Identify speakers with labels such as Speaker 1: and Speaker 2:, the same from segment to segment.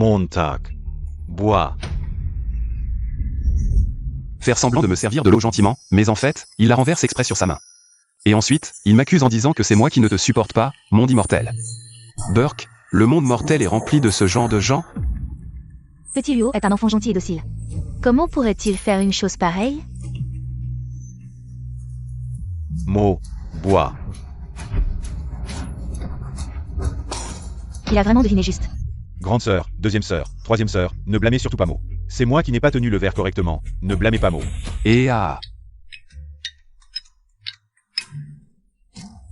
Speaker 1: Montag. Bois.
Speaker 2: Faire semblant de me servir de l'eau gentiment, mais en fait, il la renverse exprès sur sa main. Et ensuite, il m'accuse en disant que c'est moi qui ne te supporte pas, monde immortel. Burke, le monde mortel est rempli de ce genre de gens.
Speaker 3: Petit Luo est un enfant gentil et docile. Comment pourrait-il faire une chose pareille?
Speaker 1: Mot. Bois.
Speaker 3: Il a vraiment deviné juste.
Speaker 1: Grande sœur, deuxième sœur, troisième sœur, ne blâmez surtout pas Mo. C'est moi qui n'ai pas tenu le verre correctement. Ne blâmez pas Mo.
Speaker 2: Et ah.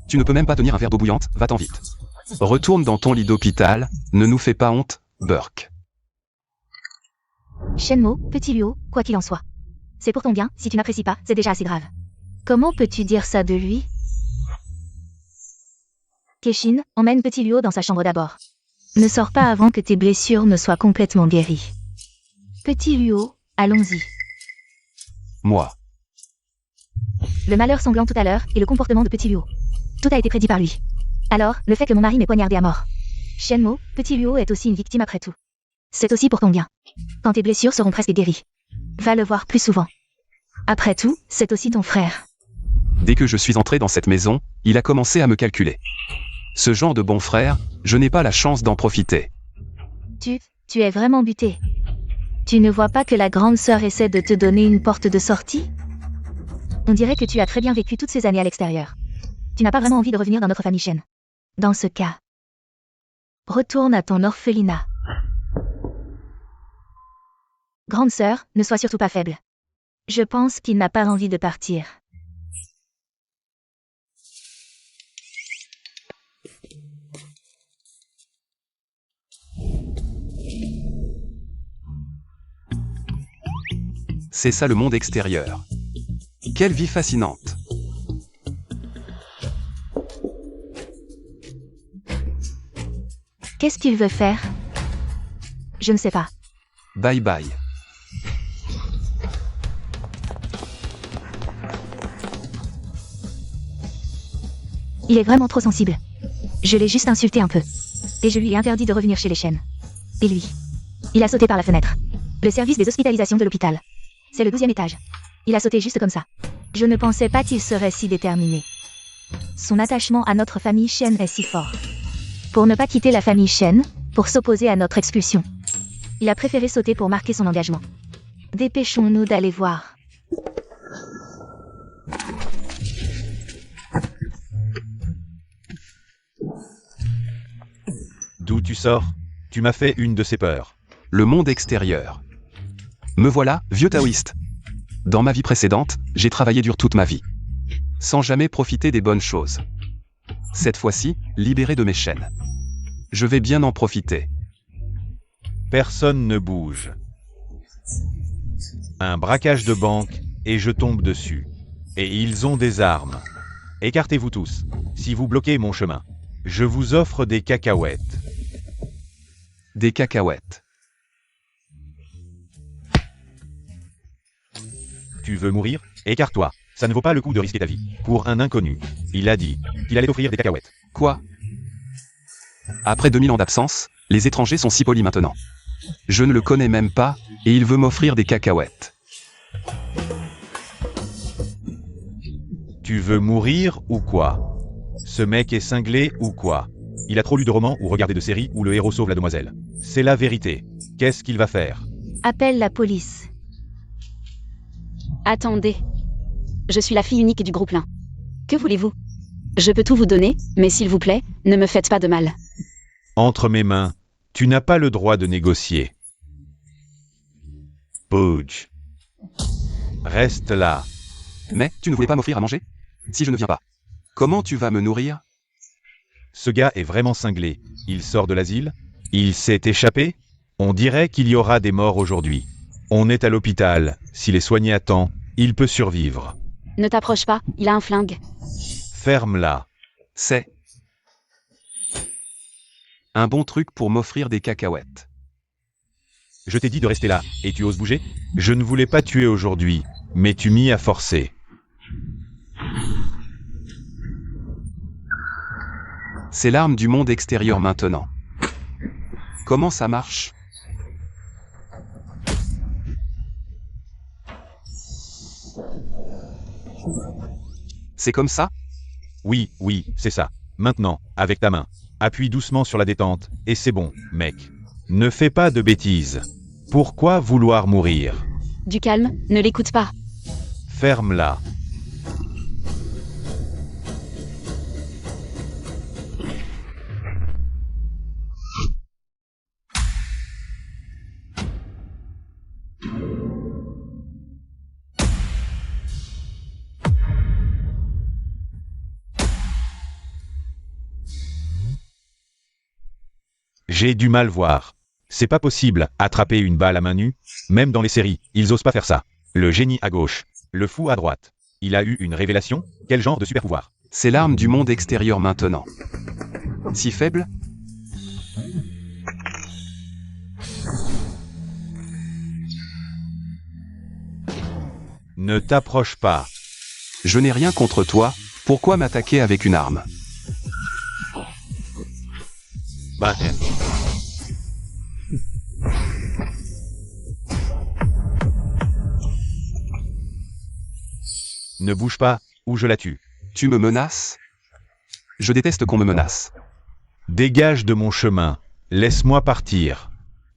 Speaker 2: Tu ne peux même pas tenir un verre d'eau bouillante, va-t'en vite. Retourne dans ton lit d'hôpital, ne nous fais pas honte, Burke.
Speaker 3: Shenmo, petit Luo, quoi qu'il en soit. C'est pour ton bien, si tu n'apprécies pas, c'est déjà assez grave. Comment peux-tu dire ça de lui? Keshin, emmène petit Luo dans sa chambre d'abord. Ne sors pas avant que tes blessures ne soient complètement guéries. Petit Luo, allons-y.
Speaker 2: Moi.
Speaker 3: Le malheur sanglant tout à l'heure et le comportement de petit Luo. Tout a été prédit par lui. Alors, le fait que mon mari m'ait poignardé à mort. Shenmo, petit Luo est aussi une victime après tout. C'est aussi pour ton bien. Quand tes blessures seront presque guéries. Va le voir plus souvent. Après tout, c'est aussi ton frère.
Speaker 2: Dès que je suis entré dans cette maison, il a commencé à me calculer. Ce genre de bon frère, je n'ai pas la chance d'en profiter.
Speaker 3: Tu es vraiment buté. Tu ne vois pas que la grande sœur essaie de te donner une porte de sortie? On dirait que tu as très bien vécu toutes ces années à l'extérieur. Tu n'as pas vraiment envie de revenir dans notre famille Shen. Dans ce cas, retourne à ton orphelinat. Grande sœur, ne sois surtout pas faible. Je pense qu'il n'a pas envie de partir.
Speaker 2: C'est ça le monde extérieur. Quelle vie fascinante.
Speaker 3: Qu'est-ce qu'il veut faire? Je ne sais pas.
Speaker 2: Bye bye.
Speaker 3: Il est vraiment trop sensible. Je l'ai juste insulté un peu. Et je lui ai interdit de revenir chez les Shen. Et lui, il a sauté par la fenêtre. Le service des hospitalisations de l'hôpital. C'est le 12e étage. Il a sauté juste comme ça. Je ne pensais pas qu'il serait si déterminé. Son attachement à notre famille Shen est si fort. Pour ne pas quitter la famille Shen, pour s'opposer à notre expulsion. Il a préféré sauter pour marquer son engagement. Dépêchons-nous d'aller voir.
Speaker 1: D'où tu sors? Tu m'as fait une de ces peurs.
Speaker 2: Le monde extérieur. Me voilà, vieux taoïste. Dans ma vie précédente, j'ai travaillé dur toute ma vie. Sans jamais profiter des bonnes choses. Cette fois-ci, libéré de mes chaînes. Je vais bien en profiter.
Speaker 1: Personne ne bouge. Un braquage de banque, et je tombe dessus. Et ils ont des armes. Écartez-vous tous, si vous bloquez mon chemin. Je vous offre des cacahuètes.
Speaker 2: Des cacahuètes.
Speaker 1: Tu veux mourir? Écarte-toi. Ça ne vaut pas le coup de risquer ta vie. Pour un inconnu. Il a dit qu'il allait t'offrir des cacahuètes.
Speaker 2: Quoi? Après 2000 ans d'absence, les étrangers sont si polis maintenant. Je ne le connais même pas, et il veut m'offrir des cacahuètes.
Speaker 1: Tu veux mourir ou quoi? Ce mec est cinglé ou quoi? Il a trop lu de romans ou regardé de séries où le héros sauve la demoiselle. C'est la vérité. Qu'est-ce qu'il va faire?
Speaker 3: Appelle la police.
Speaker 4: Attendez. Je suis la fille unique du groupe 1. Que voulez-vous? Je peux tout vous donner, mais s'il vous plaît, ne me faites pas de mal.
Speaker 1: Entre mes mains, tu n'as pas le droit de négocier. Pooch. Reste là.
Speaker 2: Mais, tu ne voulais pas m'offrir à manger? Si je ne viens pas. Comment tu vas me nourrir?
Speaker 1: Ce gars est vraiment cinglé. Il sort de l'asile? Il s'est échappé? On dirait qu'il y aura des morts aujourd'hui. On est à l'hôpital. S'il est soigné à temps, il peut survivre.
Speaker 4: Ne t'approche pas, il a un flingue.
Speaker 1: Ferme-la.
Speaker 2: C'est un bon truc pour m'offrir des cacahuètes.
Speaker 1: Je t'ai dit de rester là, et tu oses bouger? Je ne voulais pas tuer aujourd'hui, mais tu m'y as forcé.
Speaker 2: C'est l'arme du monde extérieur maintenant. Comment ça marche? C'est comme ça?
Speaker 1: Oui, oui, c'est ça. Maintenant, avec ta main. Appuie doucement sur la détente, et c'est bon, mec. Ne fais pas de bêtises. Pourquoi vouloir mourir?
Speaker 4: Du calme, ne l'écoute pas.
Speaker 1: Ferme-la. J'ai du mal voir. C'est pas possible, attraper une balle à main nue. Même dans les séries, ils osent pas faire ça. Le génie à gauche, le fou à droite. Il a eu une révélation? Quel genre de super pouvoir?
Speaker 2: C'est l'arme du monde extérieur maintenant. Si faible?
Speaker 1: Ne t'approche pas.
Speaker 2: Je n'ai rien contre toi, pourquoi m'attaquer avec une arme?
Speaker 1: Bah, ne bouge pas, ou je la tue.
Speaker 2: Tu me menaces? Je déteste qu'on me menace.
Speaker 1: Dégage de mon chemin. Laisse-moi partir.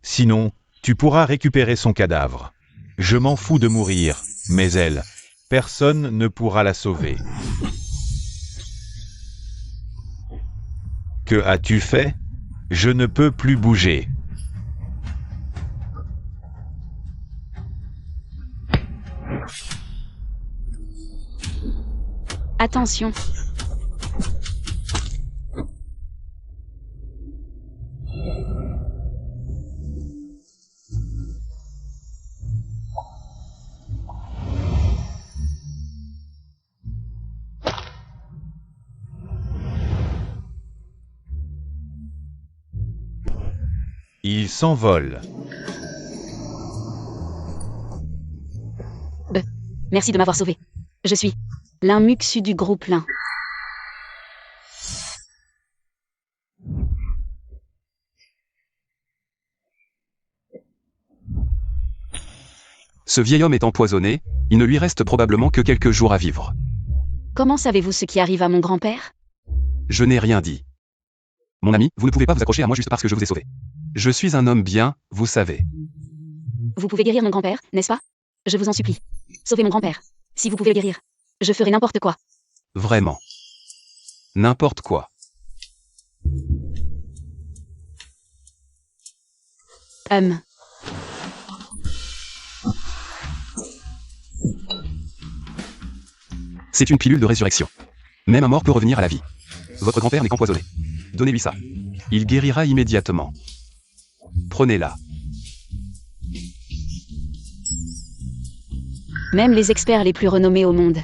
Speaker 1: Sinon, tu pourras récupérer son cadavre. Je m'en fous de mourir, mais elle, personne ne pourra la sauver. Que as-tu fait? Je ne peux plus bouger.
Speaker 4: Attention.
Speaker 1: Il s'envole.
Speaker 4: Merci de m'avoir sauvé. Je suis l'un Muxu du groupe Lin.
Speaker 2: Ce vieil homme est empoisonné, il ne lui reste probablement que quelques jours à vivre.
Speaker 4: Comment savez-vous ce qui arrive à mon grand-père?
Speaker 2: Je n'ai rien dit. Mon ami, vous ne pouvez pas vous accrocher à moi juste parce que je vous ai sauvé. Je suis un homme bien, vous savez.
Speaker 4: Vous pouvez guérir mon grand-père, n'est-ce pas? Je vous en supplie. Sauvez mon grand-père. Si vous pouvez le guérir, je ferai n'importe quoi.
Speaker 2: Vraiment. N'importe quoi. C'est une pilule de résurrection. Même un mort peut revenir à la vie. Votre grand-père n'est qu'empoisonné. Donnez-lui ça. Il guérira immédiatement. Prenez-la.
Speaker 4: Même les experts les plus renommés au monde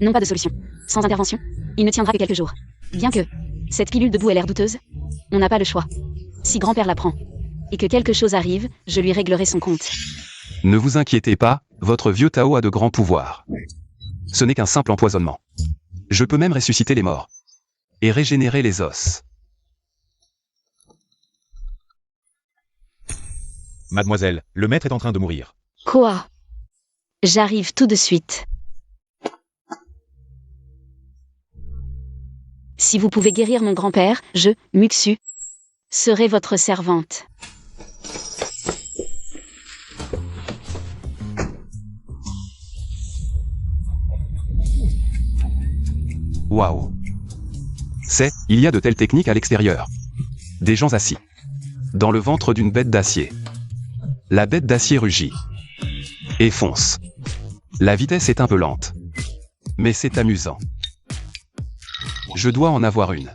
Speaker 4: n'ont pas de solution. Sans intervention, il ne tiendra que quelques jours. Bien que cette pilule de boue ait l'air douteuse, on n'a pas le choix. Si grand-père la prend, et que quelque chose arrive, je lui réglerai son compte.
Speaker 2: Ne vous inquiétez pas, votre vieux Tao a de grands pouvoirs. Ce n'est qu'un simple empoisonnement. Je peux même ressusciter les morts. Et régénérer les os.
Speaker 1: Mademoiselle, le maître est en train de mourir.
Speaker 4: Quoi? J'arrive tout de suite. Si vous pouvez guérir mon grand-père, je, Muxu, serai votre servante.
Speaker 2: Waouh. Il y a de telles techniques à l'extérieur. Des gens assis. Dans le ventre d'une bête d'acier. La bête d'acier rugit. Et fonce. La vitesse est un peu lente. Mais c'est amusant. Je dois en avoir une.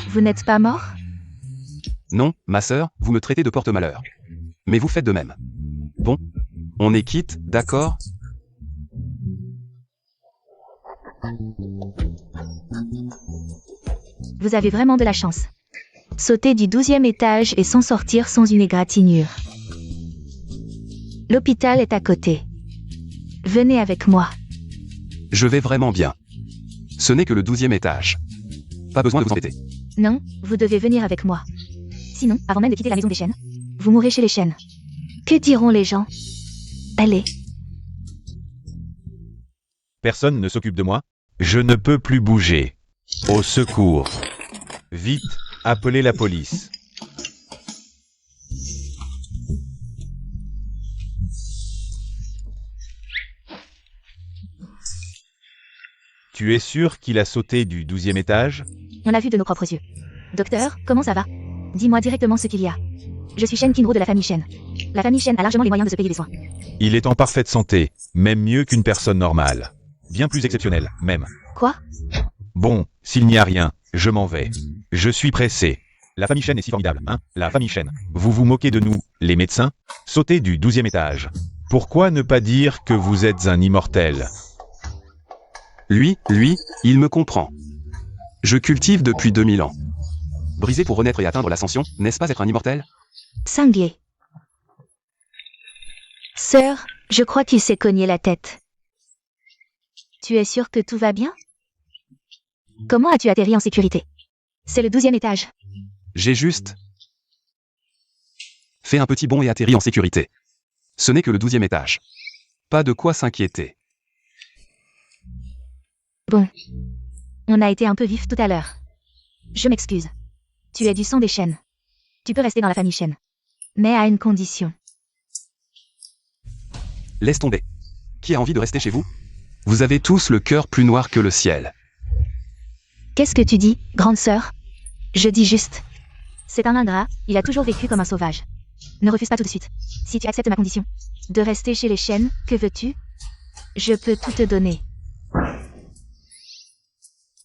Speaker 3: Vous n'êtes pas mort?
Speaker 2: Non, ma sœur, vous me traitez de porte-malheur. Mais vous faites de même. Bon, on est quitte, d'accord?
Speaker 3: Vous avez vraiment de la chance. Sauter du 12e étage et s'en sortir sans une égratignure. L'hôpital est à côté. Venez avec moi.
Speaker 2: Je vais vraiment bien. Ce n'est que le 12e étage. Pas besoin de vous embêter.
Speaker 3: Non, vous devez venir avec moi. Sinon, avant même de quitter la maison des chênes, vous mourrez chez les chênes. Que diront les gens? Allez.
Speaker 1: Personne ne s'occupe de moi. Je ne peux plus bouger. Au secours. Vite, appelez la police. Tu es sûr qu'il a sauté du 12e étage?
Speaker 3: On l'a vu de nos propres yeux. Docteur, comment ça va? Dis-moi directement ce qu'il y a. Je suis Shen Kinro de la famille Shen. La famille Shen a largement les moyens de se payer des soins.
Speaker 1: Il est en parfaite santé, même mieux qu'une personne normale. Bien plus exceptionnelle, même.
Speaker 3: Quoi?
Speaker 1: Bon, s'il n'y a rien, je m'en vais. Je suis pressé. La famille Shen est si formidable, hein? La famille Shen. Vous vous moquez de nous, les médecins? Sautez du 12e étage. Pourquoi ne pas dire que vous êtes un immortel?
Speaker 2: Lui, il me comprend. Je cultive depuis 2000 ans. Briser pour renaître et atteindre l'ascension, n'est-ce pas être un immortel?
Speaker 3: Cinglé. Sœur, je crois qu'il s'est cogné la tête. Tu es sûr que tout va bien? Comment as-tu atterri en sécurité? C'est le 12e étage.
Speaker 2: J'ai juste fait un petit bond et atterri en sécurité. Ce n'est que le 12e étage. Pas de quoi s'inquiéter.
Speaker 3: Bon. On a été un peu vif tout à l'heure. Je m'excuse. Tu es du sang des Shen. Tu peux rester dans la famille Shen. Mais à une condition.
Speaker 2: Laisse tomber. Qui a envie de rester chez vous? Vous avez tous le cœur plus noir que le ciel.
Speaker 3: Qu'est-ce que tu dis, grande sœur? Je dis juste. C'est un ingrat, il a toujours vécu comme un sauvage. Ne refuse pas tout de suite. Si tu acceptes ma condition de rester chez les Shen, que veux-tu? Je peux tout te donner.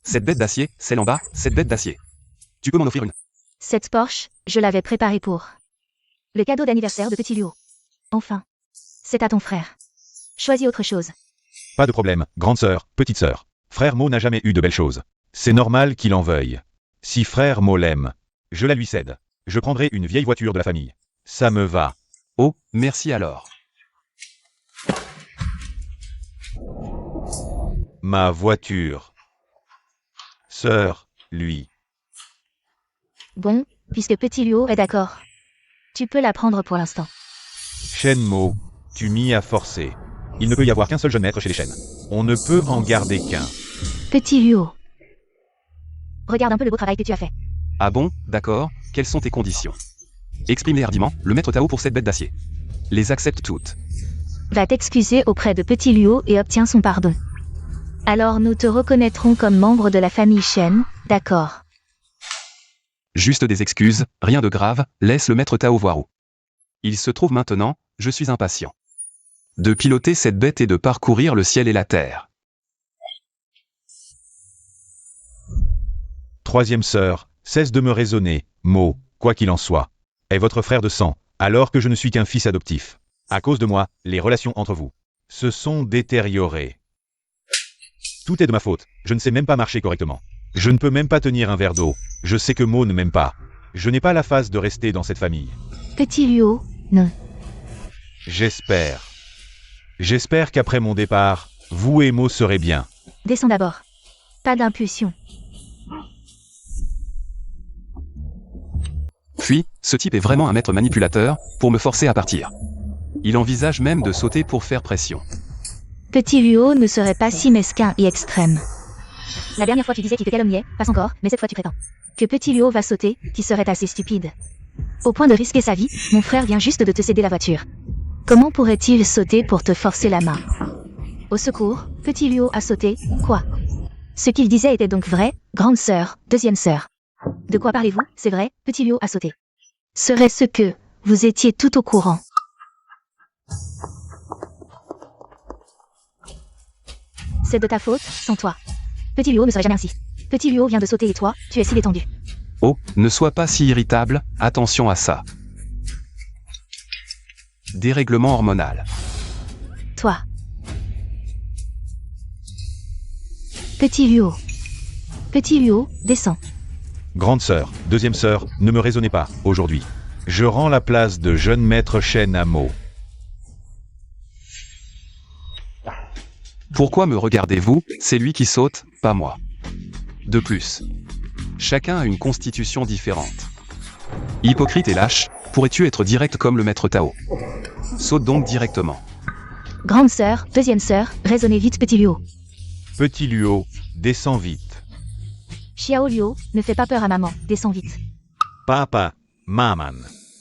Speaker 2: Cette bête d'acier, celle en bas, cette bête d'acier. Tu peux m'en offrir une?
Speaker 3: Cette Porsche, je l'avais préparée pour le cadeau d'anniversaire de Petit Luo. Enfin, c'est à ton frère. Choisis autre chose.
Speaker 1: Pas de problème, grande sœur, petite sœur. Frère Mo n'a jamais eu de belles choses. C'est normal qu'il en veuille. Si frère Mo l'aime, je la lui cède. Je prendrai une vieille voiture de la famille. Ça me va.
Speaker 2: Oh, merci alors.
Speaker 1: Ma voiture. Sœur, lui.
Speaker 3: Bon, puisque Petit Luo est d'accord. Tu peux la prendre pour l'instant.
Speaker 1: Shenmo, tu m'y as forcé. Il ne peut y avoir qu'un seul jeune maître chez les Shen. On ne peut en garder qu'un.
Speaker 3: Petit Luo. Regarde un peu le beau travail que tu as fait.
Speaker 2: Ah bon, d'accord, quelles sont tes conditions? Exprime-les hardiment, le maître Tao pour cette bête d'acier. Les accepte toutes.
Speaker 3: Va t'excuser auprès de Petit Luo et obtiens son pardon. Alors nous te reconnaîtrons comme membre de la famille Shen, d'accord.
Speaker 2: Juste des excuses, rien de grave, laisse le maître Tao voir où il se trouve maintenant, je suis impatient de piloter cette bête et de parcourir le ciel et la terre.
Speaker 1: Troisième sœur, cesse de me raisonner, Mo, quoi qu'il en soit, est votre frère de sang, alors que je ne suis qu'un fils adoptif. À cause de moi, les relations entre vous se sont détériorées. Tout est de ma faute, je ne sais même pas marcher correctement. Je ne peux même pas tenir un verre d'eau. Je sais que Mo ne m'aime pas. Je n'ai pas la face de rester dans cette famille.
Speaker 3: Petit Luo, non.
Speaker 1: J'espère. J'espère qu'après mon départ, vous et Mo serez bien.
Speaker 3: Descends d'abord. Pas d'impulsion.
Speaker 2: Puis, ce type est vraiment un maître manipulateur, pour me forcer à partir. Il envisage même de sauter pour faire pression.
Speaker 3: Petit Luo ne serait pas si mesquin et extrême. La dernière fois tu disais qu'il te calomniait, passe encore, mais cette fois tu prétends que Petit Luo va sauter, qui serait assez stupide. Au point de risquer sa vie, mon frère vient juste de te céder la voiture. Comment pourrait-il sauter pour te forcer la main? Au secours, Petit Luo a sauté, quoi? Ce qu'il disait était donc vrai, grande sœur, deuxième sœur. De quoi parlez-vous? C'est vrai, Petit Luo a sauté. Serait-ce que vous étiez tout au courant? C'est de ta faute, sans toi. Petit Luo ne serait jamais ainsi. Petit Luo vient de sauter et toi, tu es si détendu.
Speaker 2: Oh, ne sois pas si irritable, attention à ça. Dérèglement hormonal.
Speaker 3: Toi. Petit Luo. Petit Luo, descends.
Speaker 1: Grande sœur, deuxième sœur, ne me raisonnez pas, aujourd'hui. Je rends la place de jeune maître Shen à Mo.
Speaker 2: Pourquoi me regardez-vous? C'est lui qui saute, pas moi. De plus, chacun a une constitution différente. Hypocrite et lâche, pourrais-tu être direct comme le maître Tao? Saute donc directement.
Speaker 3: Grande sœur, deuxième sœur, raisonnez vite Petit Luo.
Speaker 1: Petit Luo, descends vite.
Speaker 3: Xiao Luo, ne fais pas peur à maman, descends vite.
Speaker 1: Papa, maman.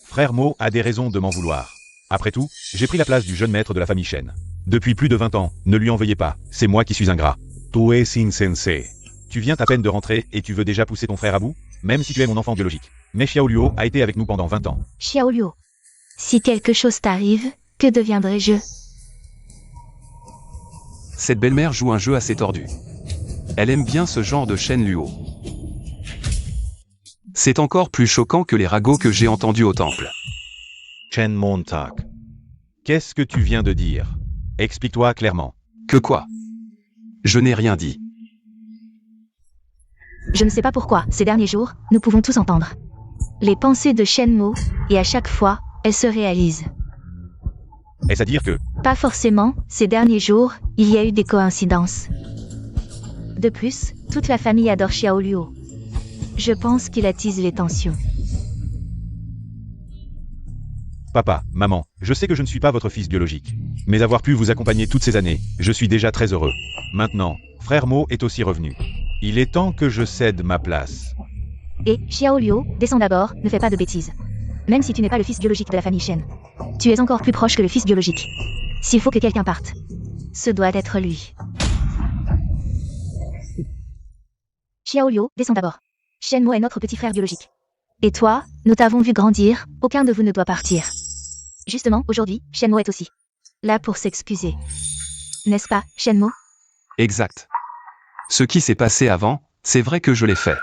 Speaker 1: Frère Mo a des raisons de m'en vouloir. Après tout, j'ai pris la place du jeune maître de la famille Shen. Depuis plus de 20 ans, ne lui en veuillez pas, c'est moi qui suis ingrat. Tu es insensé. Tu viens à peine de rentrer et tu veux déjà pousser ton frère à bout, même si tu es mon enfant biologique. Mais Xiao Luo a été avec nous pendant 20 ans.
Speaker 3: Xiao Luo. Si quelque chose t'arrive, que deviendrai-je?
Speaker 2: Cette belle-mère joue un jeu assez tordu. Elle aime bien ce genre de Shen Luo. C'est encore plus choquant que les ragots que j'ai entendus au temple.
Speaker 1: Chen Montauk. Qu'est-ce que tu viens de dire? Explique-toi clairement.
Speaker 2: Que quoi? Je n'ai rien dit.
Speaker 3: Je ne sais pas pourquoi, ces derniers jours, nous pouvons tous entendre les pensées de Shenmo, et à chaque fois, elles se réalisent.
Speaker 1: Est-ce à dire que...
Speaker 3: Pas forcément, ces derniers jours, il y a eu des coïncidences. De plus, toute la famille adore Xiao Luo. Je pense qu'il attise les tensions.
Speaker 1: Papa, maman, je sais que je ne suis pas votre fils biologique. Mais avoir pu vous accompagner toutes ces années, je suis déjà très heureux. Maintenant, frère Mo est aussi revenu. Il est temps que je cède ma place.
Speaker 3: Et, Xiao Luo, descends d'abord, ne fais pas de bêtises. Même si tu n'es pas le fils biologique de la famille Shen, tu es encore plus proche que le fils biologique. S'il faut que quelqu'un parte, ce doit être lui. Xiao Luo, descends d'abord. Shenmo est notre petit frère biologique. Et toi, nous t'avons vu grandir, aucun de vous ne doit partir. Justement, aujourd'hui, Shenmo est aussi là pour s'excuser. N'est-ce pas, Shenmo?
Speaker 2: Exact. Ce qui s'est passé avant, c'est vrai que je l'ai fait.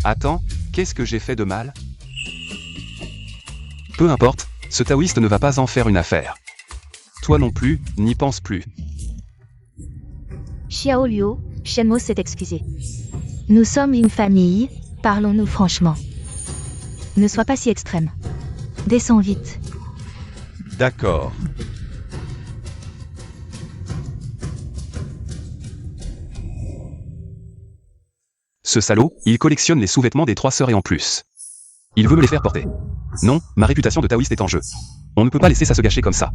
Speaker 2: Attends, qu'est-ce que j'ai fait de mal? Peu importe, ce taoïste ne va pas en faire une affaire. Toi non plus, n'y pense plus.
Speaker 3: Xiao Luo, Shenmo s'est excusé. Nous sommes une famille, parlons-nous franchement. Ne sois pas si extrême. Descends vite.
Speaker 1: D'accord.
Speaker 2: Ce salaud, il collectionne les sous-vêtements des 3 sœurs et en plus. Il veut me les faire porter. Non, ma réputation de taoïste est en jeu. On ne peut pas laisser ça se gâcher comme ça.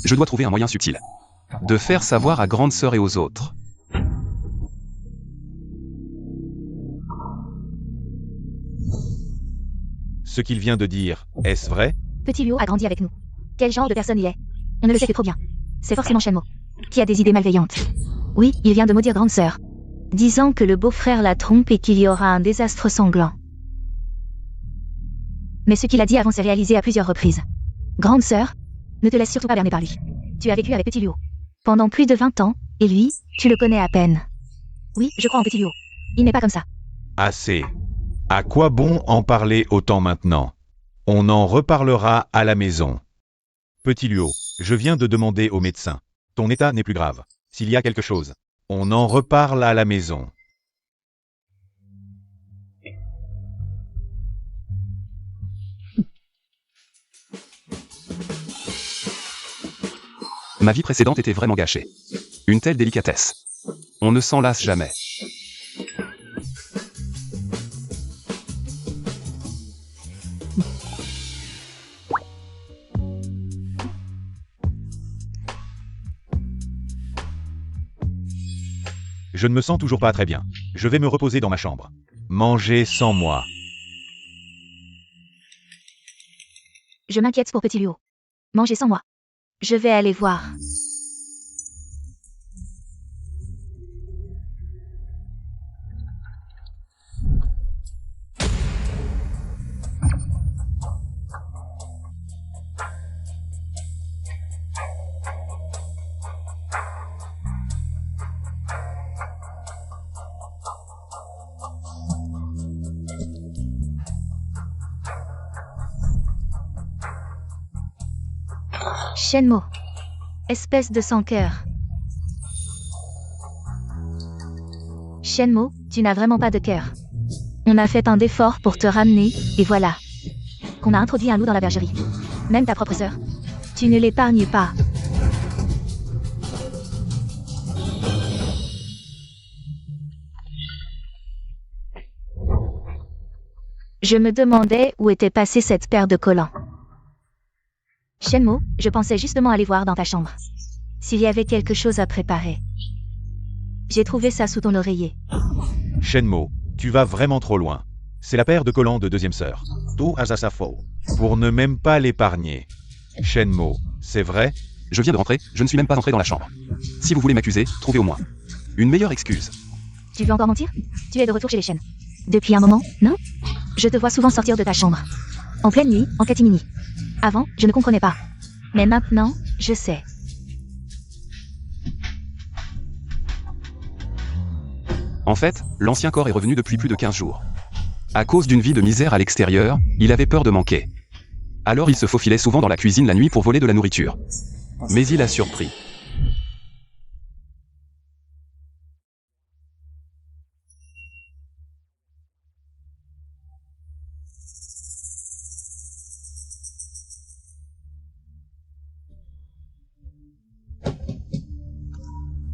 Speaker 2: Je dois trouver un moyen subtil. De faire savoir à grande sœur et aux autres.
Speaker 1: Ce qu'il vient de dire, est-ce vrai?
Speaker 3: Petit Luo a grandi avec nous. Quel genre de personne il est? On ne le sait que trop bien. C'est forcément Shenmo, qui a des idées malveillantes. Oui, il vient de maudire grande sœur, disant que le beau-frère la trompe et qu'il y aura un désastre sanglant. Mais ce qu'il a dit avant s'est réalisé à plusieurs reprises. Grande sœur, ne te laisse surtout pas berner par lui. Tu as vécu avec Petit Luo pendant plus de 20 ans, et lui, tu le connais à peine. Oui, je crois en Petit Luo. Il n'est pas comme ça.
Speaker 1: Assez. À quoi bon en parler autant maintenant? On en reparlera à la maison. Petit Luo, je viens de demander au médecin. Ton état n'est plus grave. S'il y a quelque chose, on en reparle à la maison.
Speaker 2: Ma vie précédente était vraiment gâchée. Une telle délicatesse. On ne s'en lasse jamais.
Speaker 1: Je ne me sens toujours pas très bien. Je vais me reposer dans ma chambre. Manger sans moi.
Speaker 3: Je m'inquiète pour Petit Luo. Mangez sans moi. Je vais aller voir. Shenmo. Espèce de sans-cœur. Shenmo, tu n'as vraiment pas de cœur. On a fait un effort pour te ramener, et voilà. Qu'on a introduit un loup dans la bergerie. Même ta propre sœur. Tu ne l'épargnes pas. Je me demandais où était passée cette paire de collants. Shenmo, je pensais justement aller voir dans ta chambre. S'il y avait quelque chose à préparer. J'ai trouvé ça sous ton oreiller.
Speaker 1: Shenmo, tu vas vraiment trop loin. C'est la paire de collants de deuxième sœur.
Speaker 5: Tu as sa faux.
Speaker 1: Pour ne même pas l'épargner. Shenmo, c'est vrai?
Speaker 2: Je viens de rentrer, je ne suis même pas entré dans la chambre. Si vous voulez m'accuser, trouvez au moins une meilleure excuse.
Speaker 3: Tu veux encore mentir? Tu es de retour chez les Shen. Depuis un moment, non? Je te vois souvent sortir de ta chambre. En pleine nuit, en catimini. Avant, je ne comprenais pas. Mais maintenant, je sais.
Speaker 2: En fait, l'ancien corps est revenu depuis plus de 15 jours. À cause d'une vie de misère à l'extérieur, il avait peur de manquer. Alors il se faufilait souvent dans la cuisine la nuit pour voler de la nourriture. Mais il a surpris.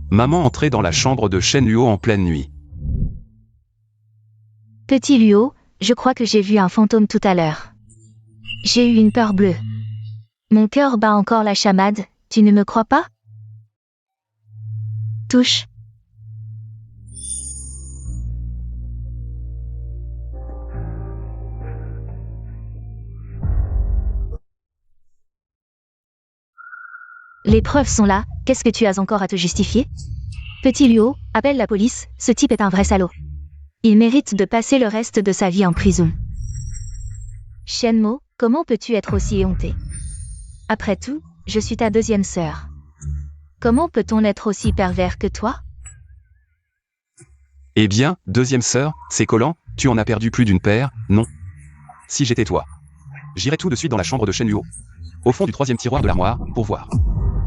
Speaker 2: Maman entrait dans la chambre de Shen Luo en pleine nuit.
Speaker 3: Petit Luo, je crois que j'ai vu un fantôme tout à l'heure. J'ai eu une peur bleue. Mon cœur bat encore la chamade, tu ne me crois pas? Touche. Les preuves sont là, qu'est-ce que tu as encore à te justifier? Petit Luo, appelle la police, ce type est un vrai salaud. Il mérite de passer le reste de sa vie en prison. Shenmo, comment peux-tu être aussi éhonté? Après tout, je suis ta deuxième sœur. Comment peut-on être aussi pervers que toi?
Speaker 2: Eh bien, deuxième sœur, c'est collant, tu en as perdu plus d'une paire, non? Si j'étais toi, j'irais tout de suite dans la chambre de Shen Luo, au fond du troisième tiroir de l'armoire, pour voir.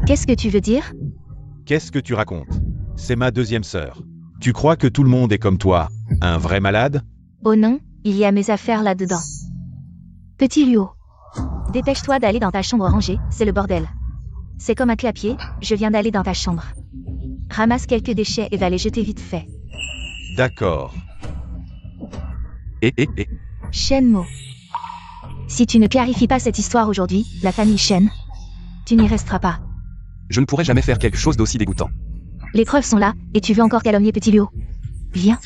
Speaker 3: Qu'est-ce que tu veux dire?
Speaker 1: Qu'est-ce que tu racontes? C'est ma deuxième sœur. Tu crois que tout le monde est comme toi, un vrai malade?
Speaker 3: Oh non, il y a mes affaires là-dedans. Petit Luo, dépêche-toi d'aller dans ta chambre rangée, c'est le bordel. C'est comme un clapier, je viens d'aller dans ta chambre. Ramasse quelques déchets et va les jeter vite fait.
Speaker 1: D'accord.
Speaker 3: Shenmo. Si tu ne clarifies pas cette histoire aujourd'hui, la famille Shen, tu n'y resteras pas.
Speaker 2: Je ne pourrais jamais faire quelque chose d'aussi dégoûtant.
Speaker 3: Les preuves sont là, et tu veux encore calomnier Petit Luo. Viens.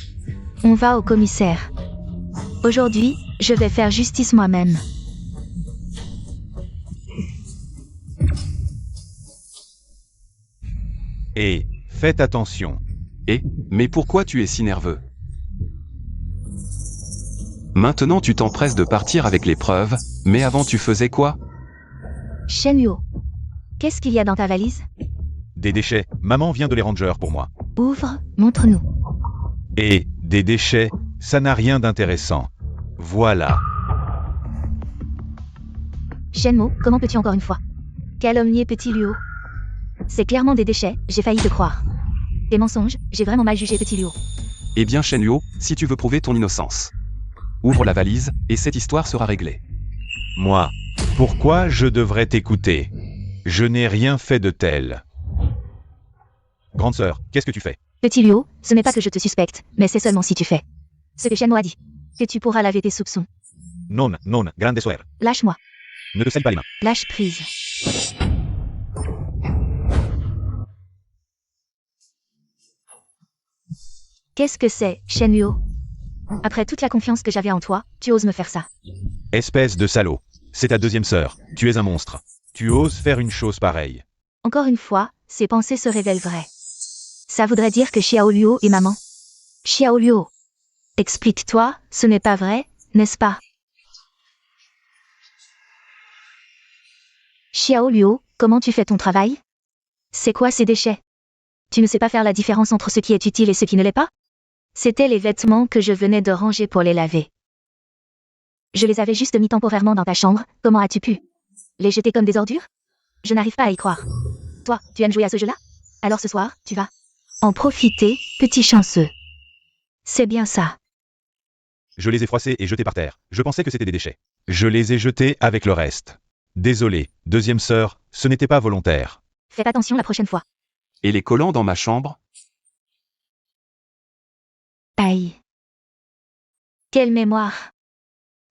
Speaker 3: On va au commissaire. Aujourd'hui, je vais faire justice moi-même.
Speaker 1: Et, faites attention.
Speaker 2: Mais pourquoi tu es si nerveux? Maintenant tu t'empresses de partir avec les preuves, mais avant tu faisais quoi?
Speaker 3: Shen Luo. Qu'est-ce qu'il y a dans ta valise?
Speaker 1: Des déchets, maman vient de les rangers pour moi.
Speaker 3: Ouvre, montre-nous.
Speaker 1: Et, des déchets, ça n'a rien d'intéressant. Voilà.
Speaker 3: Shenmo, comment peux-tu encore une fois calomnier Petit Luo? C'est clairement des déchets, j'ai failli te croire. Des mensonges, j'ai vraiment mal jugé Petit Luo.
Speaker 2: Eh bien Shen Luo, si tu veux prouver ton innocence, ouvre la valise, et cette histoire sera réglée.
Speaker 1: Moi. Pourquoi je devrais t'écouter? Je n'ai rien fait de tel. Grande sœur, qu'est-ce que tu fais?
Speaker 3: Petit Luo, ce n'est pas que je te suspecte, mais c'est seulement si tu fais ce que Shenmo a dit. Que tu pourras laver tes soupçons.
Speaker 5: Non, grande sœur.
Speaker 3: Lâche-moi.
Speaker 1: Ne te scelle pas les mains.
Speaker 3: Lâche prise. Qu'est-ce que c'est, Shen Luo? Après toute la confiance que j'avais en toi, tu oses me faire ça.
Speaker 1: Espèce de salaud. C'est ta deuxième sœur. Tu es un monstre. Tu oses faire une chose pareille.
Speaker 3: Encore une fois, ses pensées se révèlent vraies. Ça voudrait dire que Xiao Luo est maman. Xiao Luo. Explique-toi, ce n'est pas vrai, n'est-ce pas? Xiao Luo, comment tu fais ton travail? C'est quoi ces déchets? Tu ne sais pas faire la différence entre ce qui est utile et ce qui ne l'est pas? C'étaient les vêtements que je venais de ranger pour les laver. Je les avais juste mis temporairement dans ta chambre, comment as-tu pu les jeter comme des ordures? Je n'arrive pas à y croire. Toi, tu aimes jouer à ce jeu-là? Alors ce soir, tu vas en profiter, petit chanceux. C'est bien ça.
Speaker 1: Je les ai froissés et jetés par terre. Je pensais que c'était des déchets. Je les ai jetés avec le reste. Désolé, deuxième sœur, ce n'était pas volontaire.
Speaker 3: Faites attention la prochaine fois.
Speaker 2: Et les collants dans ma chambre?
Speaker 3: Aïe. Quelle mémoire.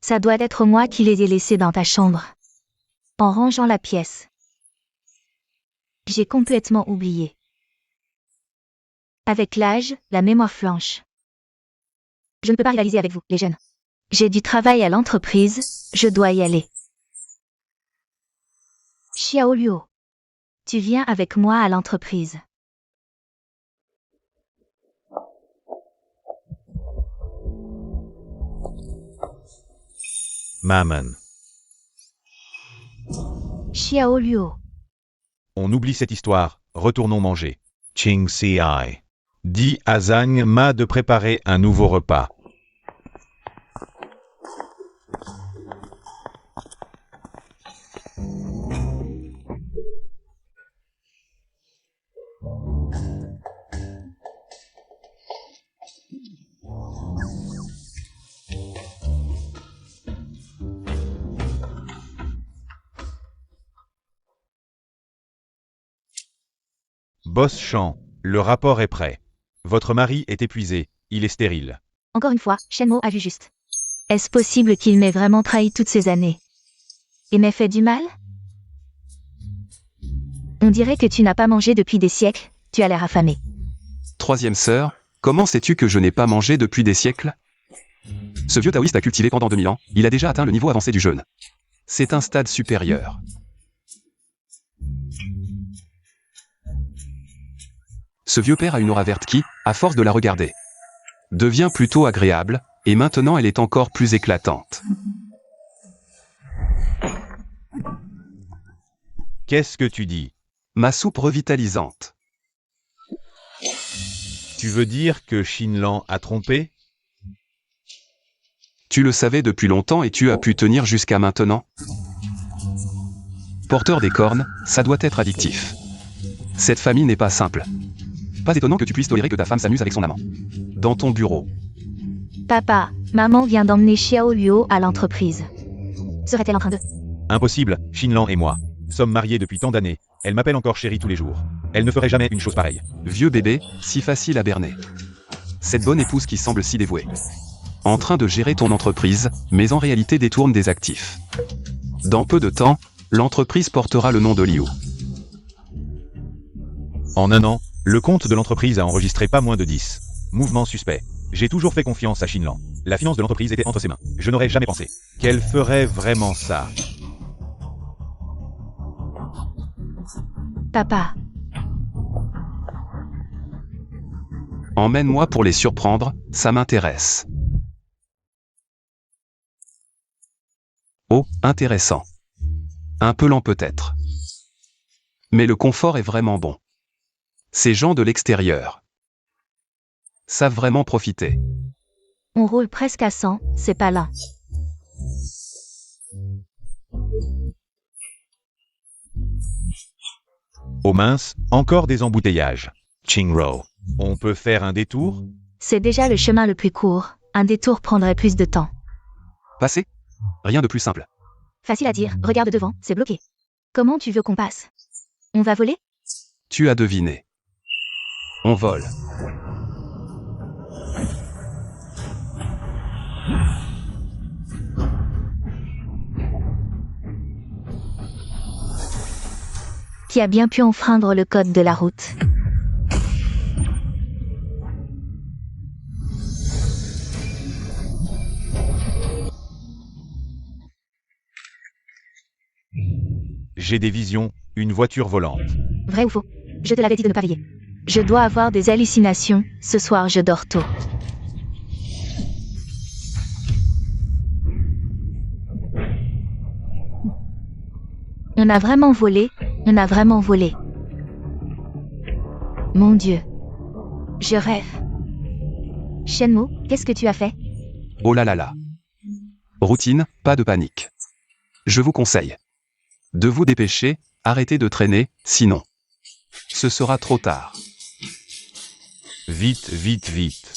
Speaker 3: Ça doit être moi qui les ai laissés dans ta chambre. En rangeant la pièce. J'ai complètement oublié. Avec l'âge, la mémoire flanche. Je ne peux pas rivaliser avec vous, les jeunes. J'ai du travail à l'entreprise, je dois y aller. Xiao Luo. Tu viens avec moi à l'entreprise.
Speaker 1: Maman.
Speaker 3: Xiao Luo.
Speaker 1: On oublie cette histoire, retournons manger. Ching Si. Dis à Zhang Ma de préparer un nouveau repas. Boss Chan, le rapport est prêt. Votre mari est épuisé, il est stérile.
Speaker 3: Encore une fois, Shenmo a vu juste. Est-ce possible qu'il m'ait vraiment trahi toutes ces années? Et m'ait fait du mal? On dirait que tu n'as pas mangé depuis des siècles, tu as l'air affamé.
Speaker 2: Troisième sœur, comment sais-tu que je n'ai pas mangé depuis des siècles? Ce vieux taoïste a cultivé pendant 2000 ans, il a déjà atteint le niveau avancé du jeûne. C'est un stade supérieur. Ce vieux père a une aura verte qui, à force de la regarder, devient plutôt agréable, et maintenant elle est encore plus éclatante.
Speaker 1: Qu'est-ce que tu dis?
Speaker 2: Ma soupe revitalisante.
Speaker 1: Tu veux dire que Shinlan a trompé?
Speaker 2: Tu le savais depuis longtemps et tu as pu tenir jusqu'à maintenant? Porteur des cornes, ça doit être addictif. Cette famille n'est pas simple. Pas étonnant que tu puisses tolérer que ta femme s'amuse avec son amant. Dans ton bureau.
Speaker 3: Papa, maman vient d'emmener Xiao Luo à l'entreprise. Serait-elle en train de...
Speaker 1: Impossible, Shinlan et moi sommes mariés depuis tant d'années. Elle m'appelle encore chérie tous les jours. Elle ne ferait jamais une chose pareille.
Speaker 2: Vieux bébé, si facile à berner. Cette bonne épouse qui semble si dévouée. En train de gérer ton entreprise, mais en réalité détourne des actifs. Dans peu de temps, l'entreprise portera le nom de Liu.
Speaker 1: En un an, le compte de l'entreprise a enregistré pas moins de 10 mouvements suspects. J'ai toujours fait confiance à Shinlan. La finance de l'entreprise était entre ses mains. Je n'aurais jamais pensé qu'elle ferait vraiment ça.
Speaker 3: Papa,
Speaker 2: Emmène-moi pour les surprendre, ça m'intéresse. Oh, intéressant. Un peu lent peut-être. Mais le confort est vraiment bon. Ces gens de l'extérieur savent vraiment profiter.
Speaker 3: on roule presque à 100, c'est pas lent.
Speaker 1: Oh mince, encore des embouteillages. Qingro. On peut faire un détour?
Speaker 3: C'est déjà le chemin le plus court, un détour prendrait plus de temps.
Speaker 2: Passer? Rien de plus simple.
Speaker 3: Facile à dire, regarde devant, c'est bloqué. Comment tu veux qu'on passe? On va voler?
Speaker 2: Tu as deviné. On vole.
Speaker 3: Qui a bien pu enfreindre le code de la route.
Speaker 1: J'ai des visions, une voiture volante.
Speaker 3: Vrai ou faux? Je te l'avais dit de ne pas veiller. Je dois avoir des hallucinations, ce soir je dors tôt. On a vraiment volé, on a vraiment volé. Mon Dieu. Je rêve. Shenmue, qu'est-ce que tu as fait?
Speaker 2: Oh là là là. Routine, pas de panique. Je vous conseille de vous dépêcher, arrêtez de traîner, sinon ce sera trop tard.
Speaker 1: Vite, vite, vite.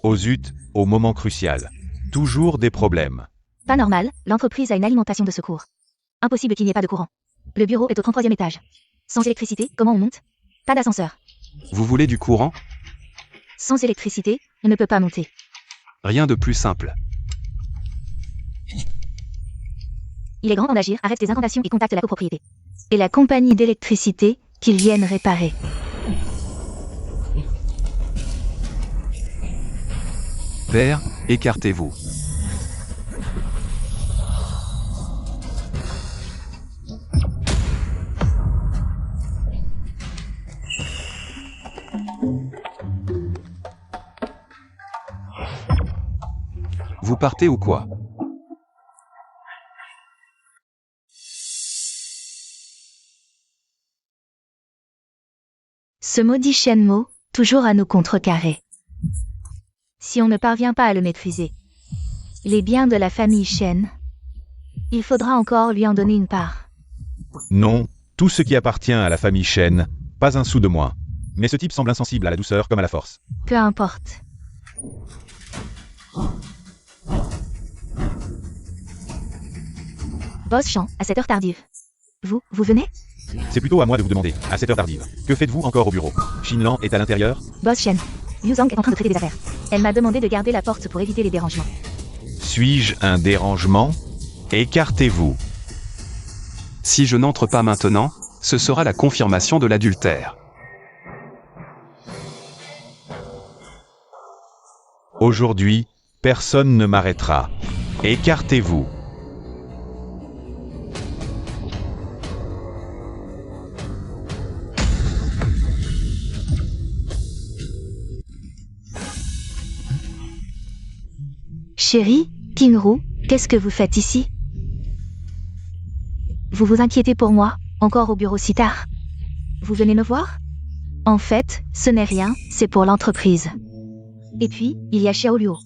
Speaker 1: Oh zut, au moment crucial. Toujours des problèmes.
Speaker 3: Pas normal, l'entreprise a une alimentation de secours. Impossible qu'il n'y ait pas de courant. Le bureau est au 33e étage. Sans électricité, comment on monte? Pas d'ascenseur.
Speaker 2: Vous voulez du courant?
Speaker 3: Sans électricité, on ne peut pas monter.
Speaker 2: Rien de plus simple.
Speaker 3: Il est grand temps d'agir, arrête tes incantations et contacte la copropriété. Et la compagnie d'électricité, qu'ils viennent réparer.
Speaker 2: Père, écartez-vous. Vous partez ou quoi?
Speaker 3: Ce maudit Shenmue, toujours à nous contrecarrer. Si on ne parvient pas à le maîtriser. Les biens de la famille Shen. Il faudra encore lui en donner une part.
Speaker 1: Non, tout ce qui appartient à la famille Shen, pas un sou de moins. Mais ce type semble insensible à la douceur comme à la force.
Speaker 3: Peu importe. Boss Chan, à cette heure tardive. Vous venez?
Speaker 1: C'est plutôt à moi de vous demander, à cette heure tardive. Que faites-vous encore au bureau? Shinlan est à l'intérieur?
Speaker 3: Boss Shen. Yuzang est en train de traiter des affaires. Elle m'a demandé de garder la porte pour éviter les dérangements.
Speaker 1: Suis-je un dérangement? Écartez-vous.
Speaker 2: Si je n'entre pas maintenant, ce sera la confirmation de l'adultère.
Speaker 1: Aujourd'hui, personne ne m'arrêtera. Écartez-vous.
Speaker 3: Chérie, Kinru, qu'est-ce que vous faites ici? Vous vous inquiétez pour moi, encore au bureau si tard? Vous venez me voir? En fait, ce n'est rien, c'est pour l'entreprise. Et puis, il y a Xiao Luo,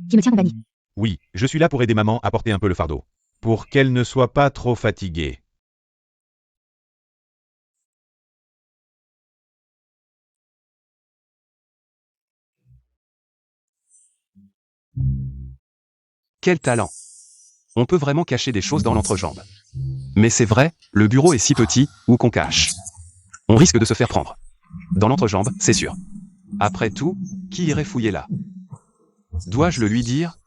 Speaker 3: qui me tient compagnie.
Speaker 1: Oui, je suis là pour aider maman à porter un peu le fardeau. Pour qu'elle ne soit pas trop fatiguée.
Speaker 2: Quel talent! On peut vraiment cacher des choses dans l'entrejambe. Mais c'est vrai, le bureau est si petit, où qu'on cache. On risque de se faire prendre. Dans l'entrejambe, c'est sûr. Après tout, qui irait fouiller là? Dois-je le lui dire?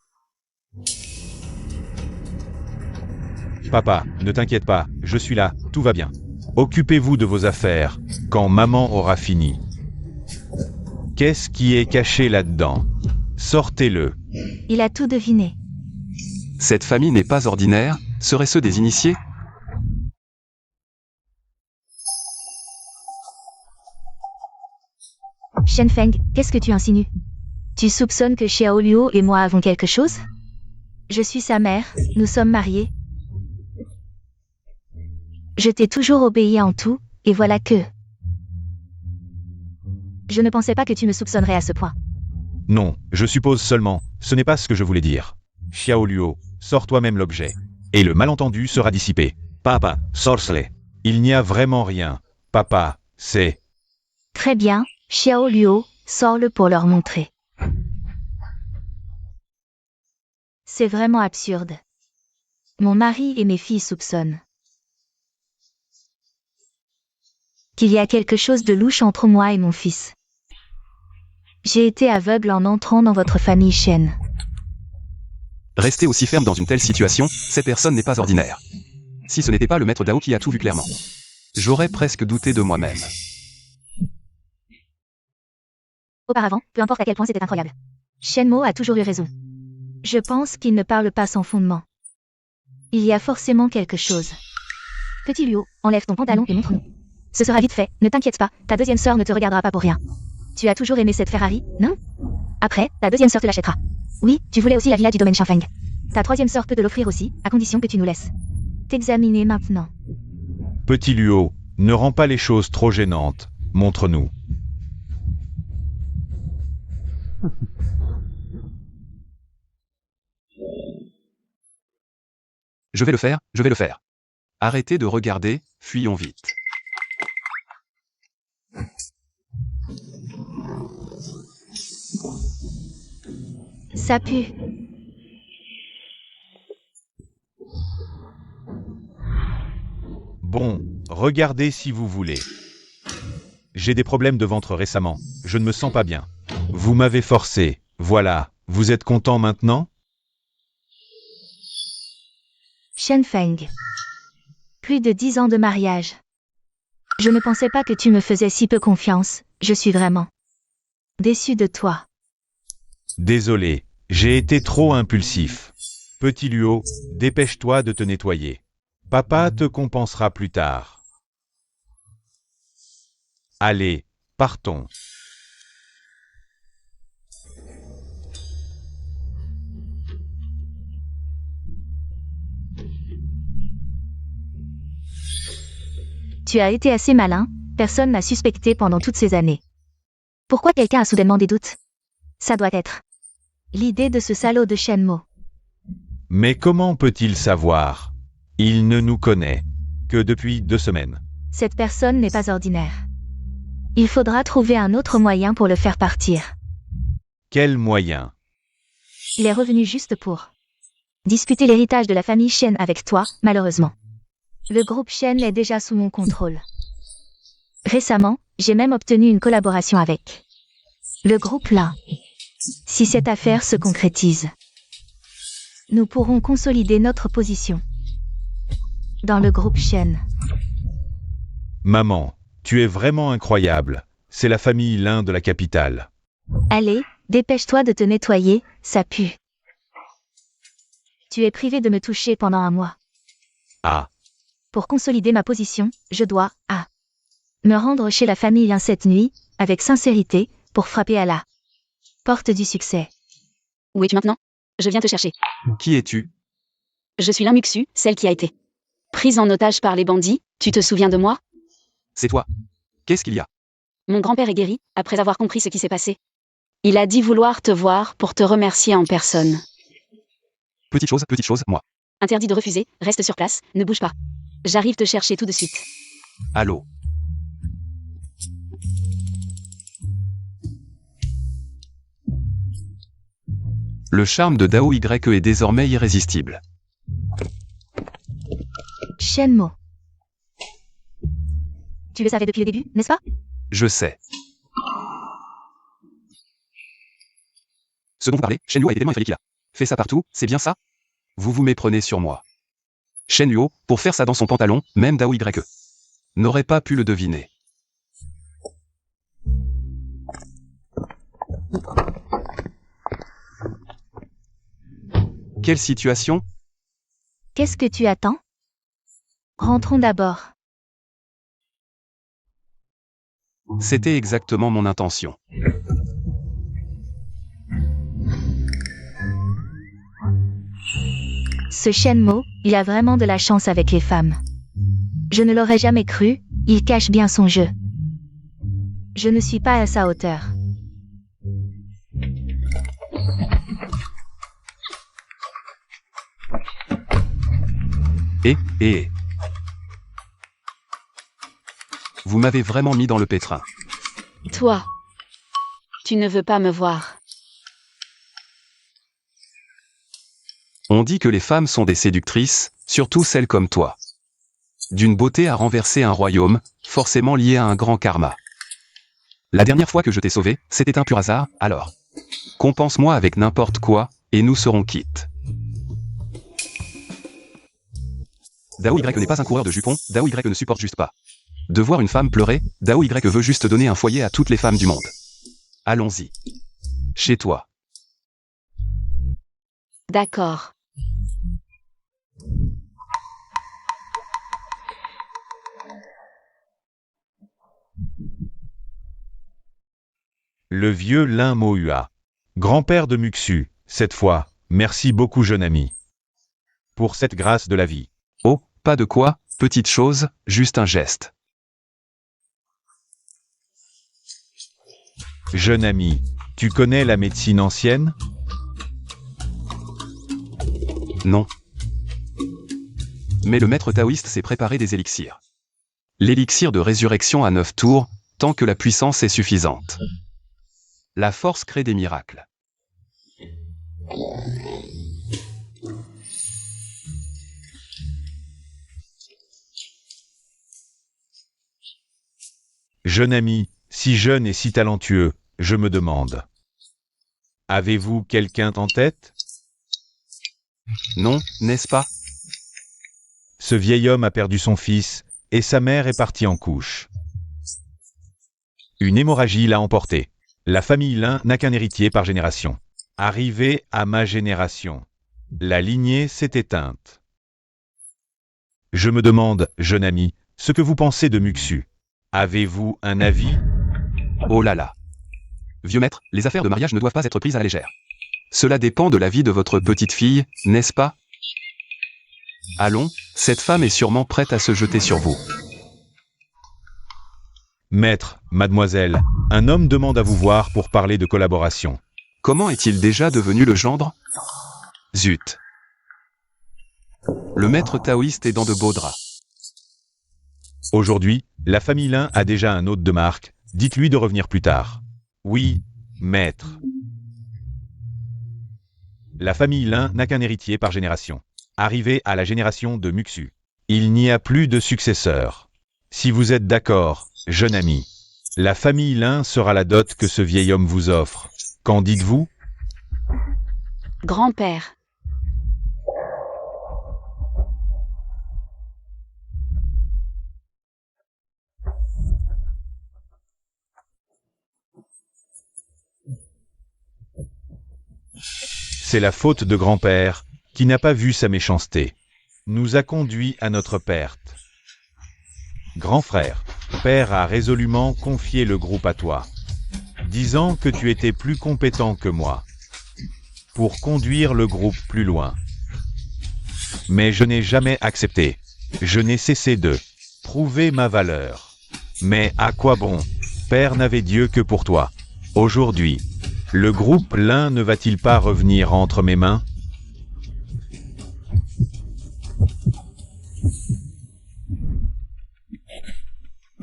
Speaker 1: Papa, ne t'inquiète pas, je suis là, tout va bien. Occupez-vous de vos affaires, quand maman aura fini. Qu'est-ce qui est caché là-dedans? Sortez-le.
Speaker 3: Il a tout deviné.
Speaker 2: Cette famille n'est pas ordinaire, seraient ceux des initiés?
Speaker 3: Shenfeng, qu'est-ce que tu insinues? Tu soupçonnes que Xiao Luo et moi avons quelque chose? Je suis sa mère, nous sommes mariés. Je t'ai toujours obéi en tout, et voilà que... Je ne pensais pas que tu me soupçonnerais à ce point.
Speaker 1: Non, je suppose seulement, ce n'est pas ce que je voulais dire. Xiao Luo, sors toi-même l'objet. Et le malentendu sera dissipé.
Speaker 5: Papa, sorsle.
Speaker 1: Il n'y a vraiment rien. Papa, c'est...
Speaker 3: Très bien, Xiao Luo, sors-le pour leur montrer. C'est vraiment absurde. Mon mari et mes filles soupçonnent qu'il y a quelque chose de louche entre moi et mon fils. J'ai été aveugle en entrant dans votre famille Shen.
Speaker 2: Rester aussi ferme dans une telle situation, cette personne n'est pas ordinaire. Si ce n'était pas le maître Dao qui a tout vu clairement. J'aurais presque douté de moi-même.
Speaker 3: Auparavant, peu importe à quel point c'était incroyable. Shenmue a toujours eu raison. Je pense qu'il ne parle pas sans fondement. Il y a forcément quelque chose. Petit Luo, enlève ton pantalon et montre-nous. Ce sera vite fait, ne t'inquiète pas, ta deuxième sœur ne te regardera pas pour rien. Tu as toujours aimé cette Ferrari, non? Après, ta deuxième sœur te l'achètera. Oui, tu voulais aussi la villa du domaine Shenfeng. Ta troisième sœur peut te l'offrir aussi, à condition que tu nous laisses t'examiner maintenant.
Speaker 1: Petit Luo, ne rends pas les choses trop gênantes. Montre-nous.
Speaker 2: Je vais le faire, je vais le faire. Arrêtez de regarder, fuyons vite.
Speaker 3: Ça pue.
Speaker 1: Bon, regardez si vous voulez. J'ai des problèmes de ventre récemment, je ne me sens pas bien. Vous m'avez forcé, voilà, vous êtes content maintenant?
Speaker 3: Shen Feng. Plus de 10 ans de mariage. Je ne pensais pas que tu me faisais si peu confiance, je suis vraiment déçu de toi.
Speaker 1: Désolé, j'ai été trop impulsif. Petit Luo, dépêche-toi de te nettoyer. Papa te compensera plus tard. Allez, partons.
Speaker 3: Tu as été assez malin, personne n'a suspecté pendant toutes ces années. Pourquoi quelqu'un a soudainement des doutes? Ça doit être l'idée de ce salaud de Shenmo.
Speaker 1: Mais comment peut-il savoir? Il ne nous connaît que depuis 2 semaines.
Speaker 3: Cette personne n'est pas ordinaire. Il faudra trouver un autre moyen pour le faire partir.
Speaker 1: Quel moyen?
Speaker 3: Il est revenu juste pour discuter l'héritage de la famille Shen avec toi, malheureusement. Le groupe Shen est déjà sous mon contrôle. Récemment, j'ai même obtenu une collaboration avec le groupe là. Si cette affaire se concrétise, nous pourrons consolider notre position dans le groupe Shen.
Speaker 1: Maman, tu es vraiment incroyable. C'est la famille Lin de la capitale.
Speaker 3: Allez, dépêche-toi de te nettoyer, ça pue. Tu es privé de me toucher pendant un mois.
Speaker 1: Ah,
Speaker 3: Pour consolider ma position, je dois, me rendre chez la famille Lin cette nuit, avec sincérité, pour frapper à la porte du succès.
Speaker 4: Où es-tu maintenant? Je viens te chercher.
Speaker 2: Qui es-tu?
Speaker 4: Je suis Lin Muxu, celle qui a été prise en otage par les bandits, tu te souviens de moi?
Speaker 2: C'est toi. Qu'est-ce qu'il y a?
Speaker 4: Mon grand-père est guéri, après avoir compris ce qui s'est passé. Il a dit vouloir te voir pour te remercier en personne.
Speaker 2: Petite chose, moi.
Speaker 4: Interdit de refuser, reste sur place, ne bouge pas. J'arrive te chercher tout de suite.
Speaker 2: Allô? Le charme de Dao Y est désormais irrésistible.
Speaker 3: Shenmo. Tu le savais depuis le début, n'est-ce pas?
Speaker 2: Je sais. Ce dont vous parlez, Shen Luo a été tellement effrayé qu'il a fait ça partout, c'est bien ça? Vous vous méprenez sur moi. Shen Luo, pour faire ça dans son pantalon, même Dao Y n'aurait pas pu le deviner. Quelle situation?
Speaker 3: Qu'est-ce que tu attends? Rentrons d'abord.
Speaker 2: C'était exactement mon intention.
Speaker 3: Ce Shenmo, il a vraiment de la chance avec les femmes. Je ne l'aurais jamais cru, il cache bien son jeu. Je ne suis pas à sa hauteur.
Speaker 2: Et... Vous m'avez vraiment mis dans le pétrin.
Speaker 4: Toi, tu ne veux pas me voir.
Speaker 2: On dit que les femmes sont des séductrices, surtout celles comme toi. D'une beauté à renverser un royaume, forcément liée à un grand karma. La dernière fois que je t'ai sauvé, c'était un pur hasard, alors. Compense-moi avec n'importe quoi, et nous serons quittes. Dao Y n'est pas un coureur de jupons, Dao Y ne supporte juste pas de voir une femme pleurer, Dao Y veut juste donner un foyer à toutes les femmes du monde. Allons-y. Chez toi.
Speaker 4: D'accord.
Speaker 1: le vieux Lin Mohua. Grand-père de Muxu, cette fois, merci beaucoup jeune ami. Pour cette grâce de la vie.
Speaker 2: Oh, pas de quoi, petite chose, juste un geste.
Speaker 1: Jeune ami, tu connais la médecine ancienne?
Speaker 2: Non. Mais le maître taoïste s'est préparé des élixirs. L'élixir de résurrection à 9 tours, tant que la puissance est suffisante. La force crée des miracles.
Speaker 1: Jeune ami, si jeune et si talentueux, je me demande. Avez-vous quelqu'un en tête?
Speaker 2: Non, n'est-ce pas?
Speaker 1: Ce vieil homme a perdu son fils, et sa mère est partie en couche. Une hémorragie l'a emporté. La famille Lin n'a qu'un héritier par génération. Arrivé à ma génération, la lignée s'est éteinte. Je me demande, jeune ami, ce que vous pensez de Muxu. Avez-vous un avis?
Speaker 2: Oh là là. Vieux maître, les affaires de mariage ne doivent pas être prises à la légère. Cela dépend de la vie de votre petite fille, n'est-ce pas? Allons, cette femme est sûrement prête à se jeter sur vous.
Speaker 1: Maître, mademoiselle, un homme demande à vous voir pour parler de collaboration.
Speaker 2: Comment est-il déjà devenu le gendre? Zut. Le maître taoïste est dans de beaux draps.
Speaker 1: Aujourd'hui, la famille Lin a déjà un hôte de marque, dites-lui de revenir plus tard. Oui, maître. La famille Lin n'a qu'un héritier par génération. Arrivé à la génération de Muxu, il n'y a plus de successeur. Si vous êtes d'accord, jeune ami, la famille Lin sera la dot que ce vieil homme vous offre. Qu'en dites-vous?
Speaker 4: Grand-père.
Speaker 1: C'est la faute de grand-père, qui n'a pas vu sa méchanceté. Nous a conduit à notre perte. Grand frère, père a résolument confié le groupe à toi, disant que tu étais plus compétent que moi pour conduire le groupe plus loin. Mais je n'ai jamais accepté. Je n'ai cessé de prouver ma valeur. Mais à quoi bon? Père n'avait Dieu que pour toi. Aujourd'hui, le groupe Lin ne va-t-il pas revenir entre mes mains?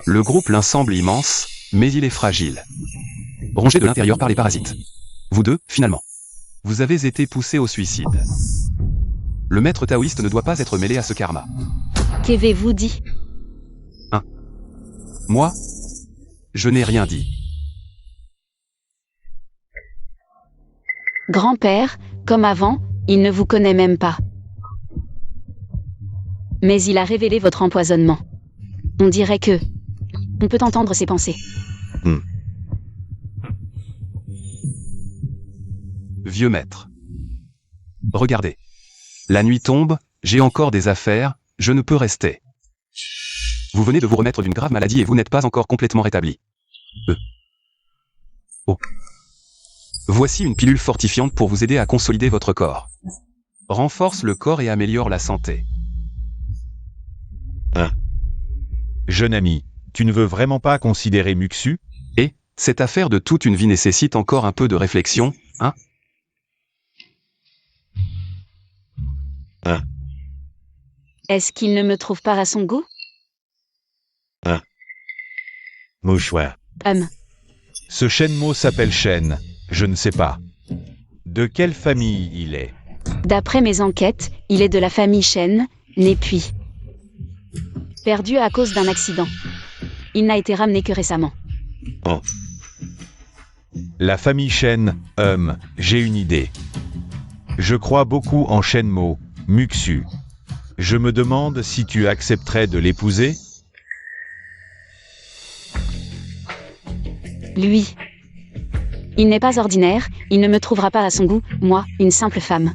Speaker 2: Le groupe Lin semble immense, mais il est fragile. Rongé de l'intérieur par les parasites. Vous deux, finalement. Vous avez été poussés au suicide. Le maître taoïste ne doit pas être mêlé à ce karma.
Speaker 4: Qu'avez-vous dit?
Speaker 2: Moi? Je n'ai rien dit.
Speaker 4: Grand-père, comme avant, il ne vous connaît même pas. Mais il a révélé votre empoisonnement. On dirait que... On peut entendre ses pensées.
Speaker 2: Vieux maître. Regardez. La nuit tombe, j'ai encore des affaires, je ne peux rester. Vous venez de vous remettre d'une grave maladie et vous n'êtes pas encore complètement rétabli. Oh. Voici une pilule fortifiante pour vous aider à consolider votre corps. Renforce le corps et améliore la santé.
Speaker 1: Jeune ami, tu ne veux vraiment pas considérer Muxu?
Speaker 2: Et, cette affaire de toute une vie nécessite encore un peu de réflexion, hein?
Speaker 4: Est-ce qu'il ne me trouve pas à son goût?
Speaker 5: Mouchoir.
Speaker 1: Ce Shenmo s'appelle Shen, je ne sais pas. De quelle famille il est?
Speaker 4: D'après mes enquêtes, il est de la famille Shen, né puis perdu à cause d'un accident. Il n'a été ramené que récemment.
Speaker 1: La famille Shen, j'ai une idée. Je crois beaucoup en Shenmo, Muxu. Je me demande si tu accepterais de l'épouser?
Speaker 4: Lui. Il n'est pas ordinaire, il ne me trouvera pas à son goût, moi, une simple femme.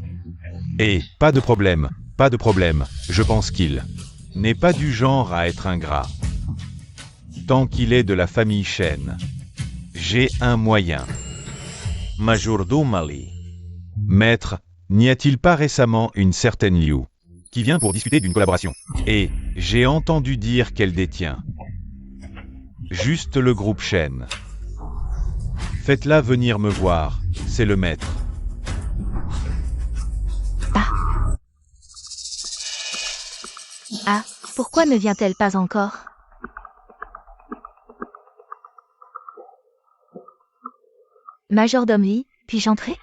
Speaker 1: Et, pas de problème, je pense qu'il n'est pas du genre à être ingrat. Tant qu'il est de la famille Shen, j'ai un moyen.
Speaker 5: Majordoum.
Speaker 1: Maître, n'y a-t-il pas récemment une certaine Liu qui vient pour discuter d'une collaboration? Et j'ai entendu dire qu'elle détient juste le groupe Shen. Faites-la venir me voir, c'est le maître.
Speaker 3: Ah, pourquoi ne vient-elle pas encore? Majordome Lee, puis-je entrer?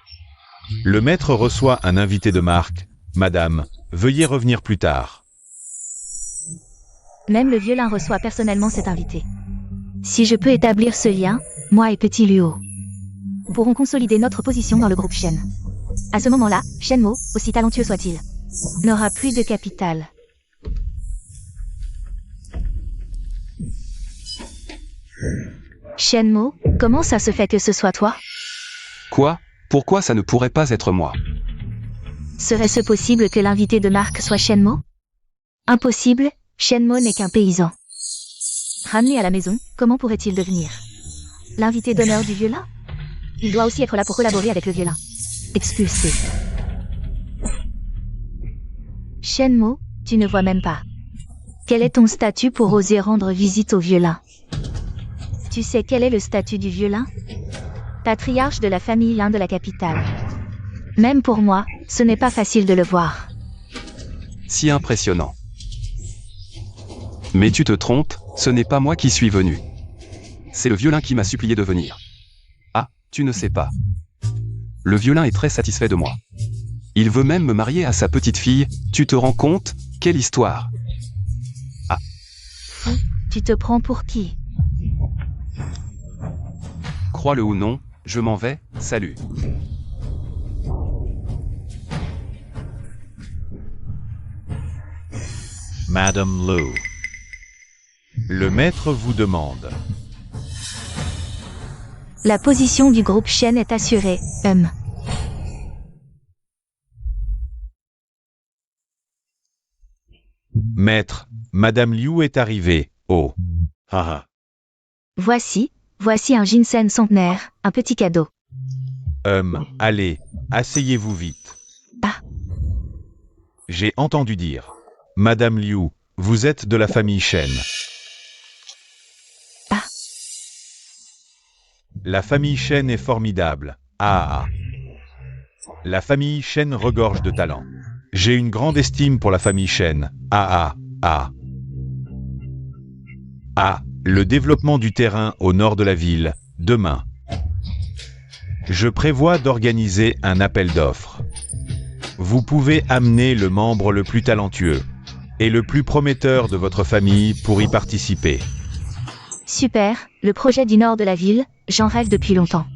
Speaker 1: Le maître reçoit un invité de marque. Madame, veuillez revenir plus tard.
Speaker 3: Même le vieux Lin reçoit personnellement cet invité. Si je peux établir ce lien, moi et Petit Luo pourrons consolider notre position dans le groupe Shen. À ce moment-là, Shenmo, aussi talentueux soit-il, n'aura plus de capital. Shenmo, comment ça se fait que ce soit toi?
Speaker 2: Quoi? Pourquoi ça ne pourrait pas être moi?
Speaker 3: Serait-ce possible que l'invité de marque soit Shenmo? Impossible, Shenmo n'est qu'un paysan. Ramené à la maison, comment pourrait-il devenir l'invité d'honneur du vieux-lin? Il doit aussi être là pour collaborer avec le vieux-lin. Expulsé. Shenmo, tu ne vois même pas. Quel est ton statut pour oser rendre visite au vieux-lin? Tu sais quel est le statut du vieux-lin? Patriarche de la famille Lin de la capitale. Même pour moi, ce n'est pas facile de le voir.
Speaker 2: Si impressionnant. Mais tu te trompes, ce n'est pas moi qui suis venu. C'est le vieux-lin qui m'a supplié de venir. Ah, tu ne sais pas. Le vieux-lin est très satisfait de moi. Il veut même me marier à sa petite fille, tu te rends compte? Quelle histoire! Ah.
Speaker 3: Tu te prends pour qui?
Speaker 2: Crois-le ou non, je m'en vais, salut.
Speaker 5: Madame Lu.
Speaker 1: Le maître vous demande.
Speaker 3: La position du groupe Shen est assurée,
Speaker 1: Maître, Madame Liu est arrivée. Oh.
Speaker 5: Haha.
Speaker 3: Voici un ginseng centenaire, un petit cadeau.
Speaker 1: Allez, asseyez-vous vite.
Speaker 3: Ah.
Speaker 1: J'ai entendu dire. Madame Liu, vous êtes de la famille Shen.
Speaker 3: Ah.
Speaker 1: La famille Shen est formidable. Ah. La famille Shen regorge de talent. J'ai une grande estime pour la famille Shen. Le développement du terrain au nord de la ville, demain. Je prévois d'organiser un appel d'offres. Vous pouvez amener le membre le plus talentueux et le plus prometteur de votre famille pour y participer.
Speaker 3: Super, le projet du nord de la ville, j'en rêve depuis longtemps.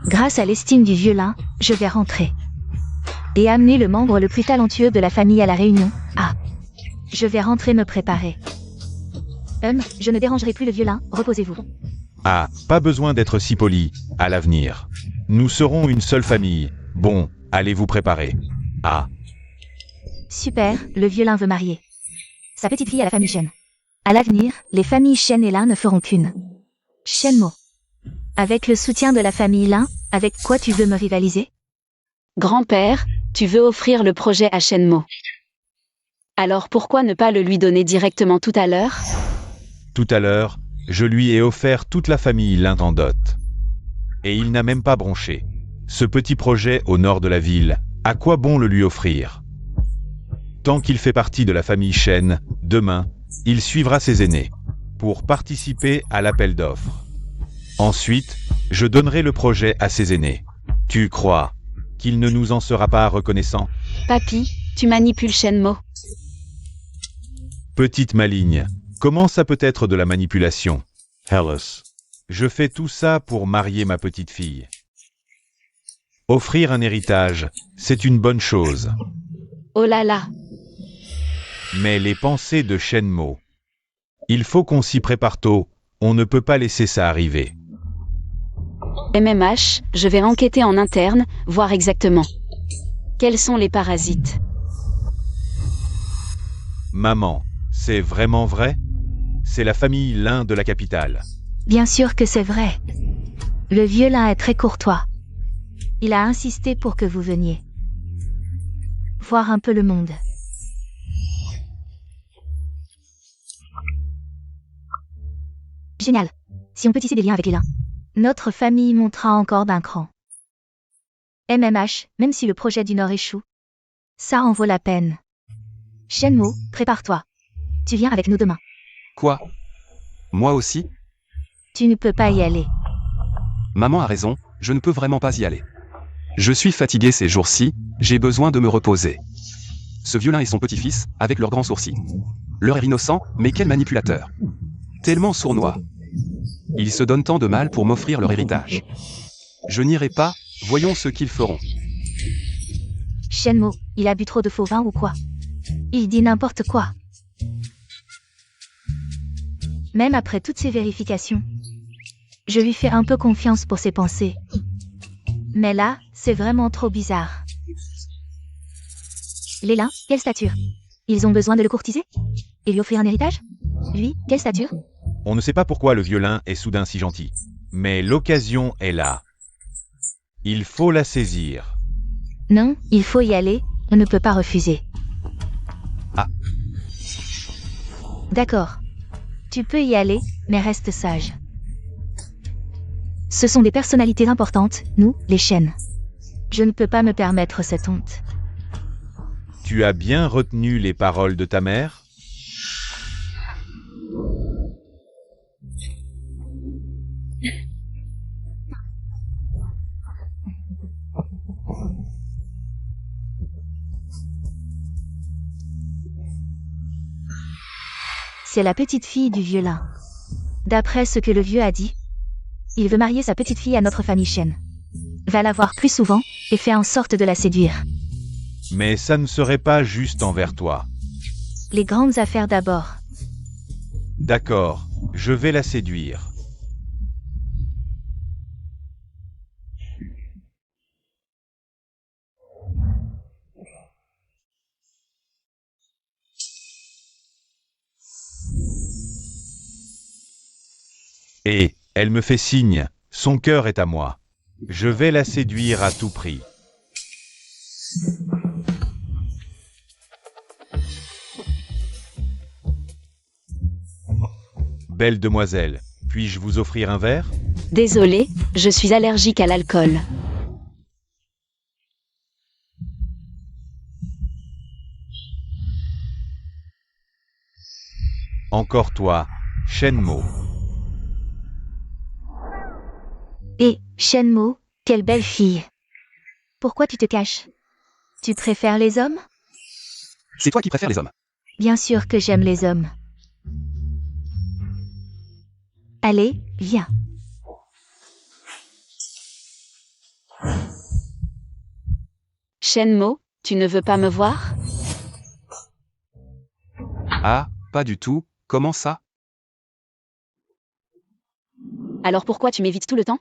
Speaker 3: Grâce à l'estime du vieux-lin, je vais rentrer. Et amener le membre le plus talentueux de la famille à la réunion. Ah. Je vais rentrer me préparer. Je ne dérangerai plus le vieux-lin, reposez-vous.
Speaker 1: Ah, pas besoin d'être si poli, à l'avenir. Nous serons une seule famille. Bon, allez vous préparer. Ah.
Speaker 3: Super, le vieux-lin veut marier sa petite fille à la famille Shen. À l'avenir, les familles Shen et Lin ne feront qu'une. Shenmo. Avec le soutien de la famille Lin, avec quoi tu veux me rivaliser?
Speaker 4: Grand-père, tu veux offrir le projet à Shenmo. Alors pourquoi ne pas le lui donner directement tout à l'heure?
Speaker 1: Tout à l'heure, je lui ai offert toute la famille Lin en dot. Et il n'a même pas bronché. Ce petit projet au nord de la ville, à quoi bon le lui offrir? Tant qu'il fait partie de la famille Shen, demain, il suivra ses aînés pour participer à l'appel d'offres. Ensuite, je donnerai le projet à ses aînés. Tu crois qu'il ne nous en sera pas reconnaissant?
Speaker 4: Papy, tu manipules Shenmo.
Speaker 1: Petite maligne, comment ça peut être de la manipulation?
Speaker 5: Hellas.
Speaker 1: Je fais tout ça pour marier ma petite fille. Offrir un héritage, c'est une bonne chose.
Speaker 4: Oh là là.
Speaker 1: Mais les pensées de Shenmo. Il faut qu'on s'y prépare tôt, on ne peut pas laisser ça arriver.
Speaker 4: MMH, je vais enquêter en interne, voir exactement. Quels sont les parasites?
Speaker 1: Maman, c'est vraiment vrai? C'est la famille Lin de la capitale.
Speaker 3: Bien sûr que c'est vrai. Le vieux-lin est très courtois. Il a insisté pour que vous veniez voir un peu le monde. Génial. Si on peut tisser des liens avec les Lin, notre famille montera encore d'un cran. MMH, même si le projet du Nord échoue, ça en vaut la peine. Shenmo, prépare-toi. Tu viens avec nous demain.
Speaker 2: Quoi? Moi aussi?
Speaker 3: Tu ne peux pas y aller.
Speaker 2: Maman a raison, je ne peux vraiment pas y aller. Je suis fatigué ces jours-ci, j'ai besoin de me reposer. Ce vieux-lin et son petit-fils, avec leurs grands sourcils. Leur air innocent, mais quel manipulateur. Tellement sournois. Ils se donnent tant de mal pour m'offrir leur héritage. Je n'irai pas, voyons ce qu'ils feront.
Speaker 3: Shenmo, il a bu trop de faux vin ou quoi? Il dit n'importe quoi. Même après toutes ces vérifications. Je lui fais un peu confiance pour ses pensées. Mais là, c'est vraiment trop bizarre. Les lins, quelle stature? Ils ont besoin de le courtiser? Et lui offrir un héritage? Lui, quelle stature?
Speaker 1: On ne sait pas pourquoi le violin est soudain si gentil. Mais l'occasion est là. Il faut la saisir.
Speaker 3: Non, il faut y aller, on ne peut pas refuser.
Speaker 1: Ah.
Speaker 3: D'accord. Tu peux y aller, mais reste sage. Ce sont des personnalités importantes, nous, les chênes. Je ne peux pas me permettre cette honte.
Speaker 1: Tu as bien retenu les paroles de ta mère?
Speaker 3: C'est la petite fille du vieux lin. D'après ce que le vieux a dit, il veut marier sa petite fille à notre famille chêne. Va la voir plus souvent, et fait en sorte de la séduire.
Speaker 1: Mais ça ne serait pas juste envers toi.
Speaker 3: Les grandes affaires d'abord.
Speaker 1: D'accord, je vais la séduire. Et, elle me fait signe, son cœur est à moi. Je vais la séduire à tout prix. Belle demoiselle, puis-je vous offrir un verre?
Speaker 4: Désolée, je suis allergique à l'alcool.
Speaker 1: Encore toi, Shenmo.
Speaker 3: Et, Shenmo, quelle belle fille. Pourquoi tu te caches? Tu préfères les hommes?
Speaker 2: C'est toi qui préfères les hommes.
Speaker 3: Bien sûr que j'aime les hommes. Allez, viens.
Speaker 4: Shenmo, tu ne veux pas me voir?
Speaker 2: Ah, pas du tout, comment ça?
Speaker 4: Alors pourquoi tu m'évites tout le temps?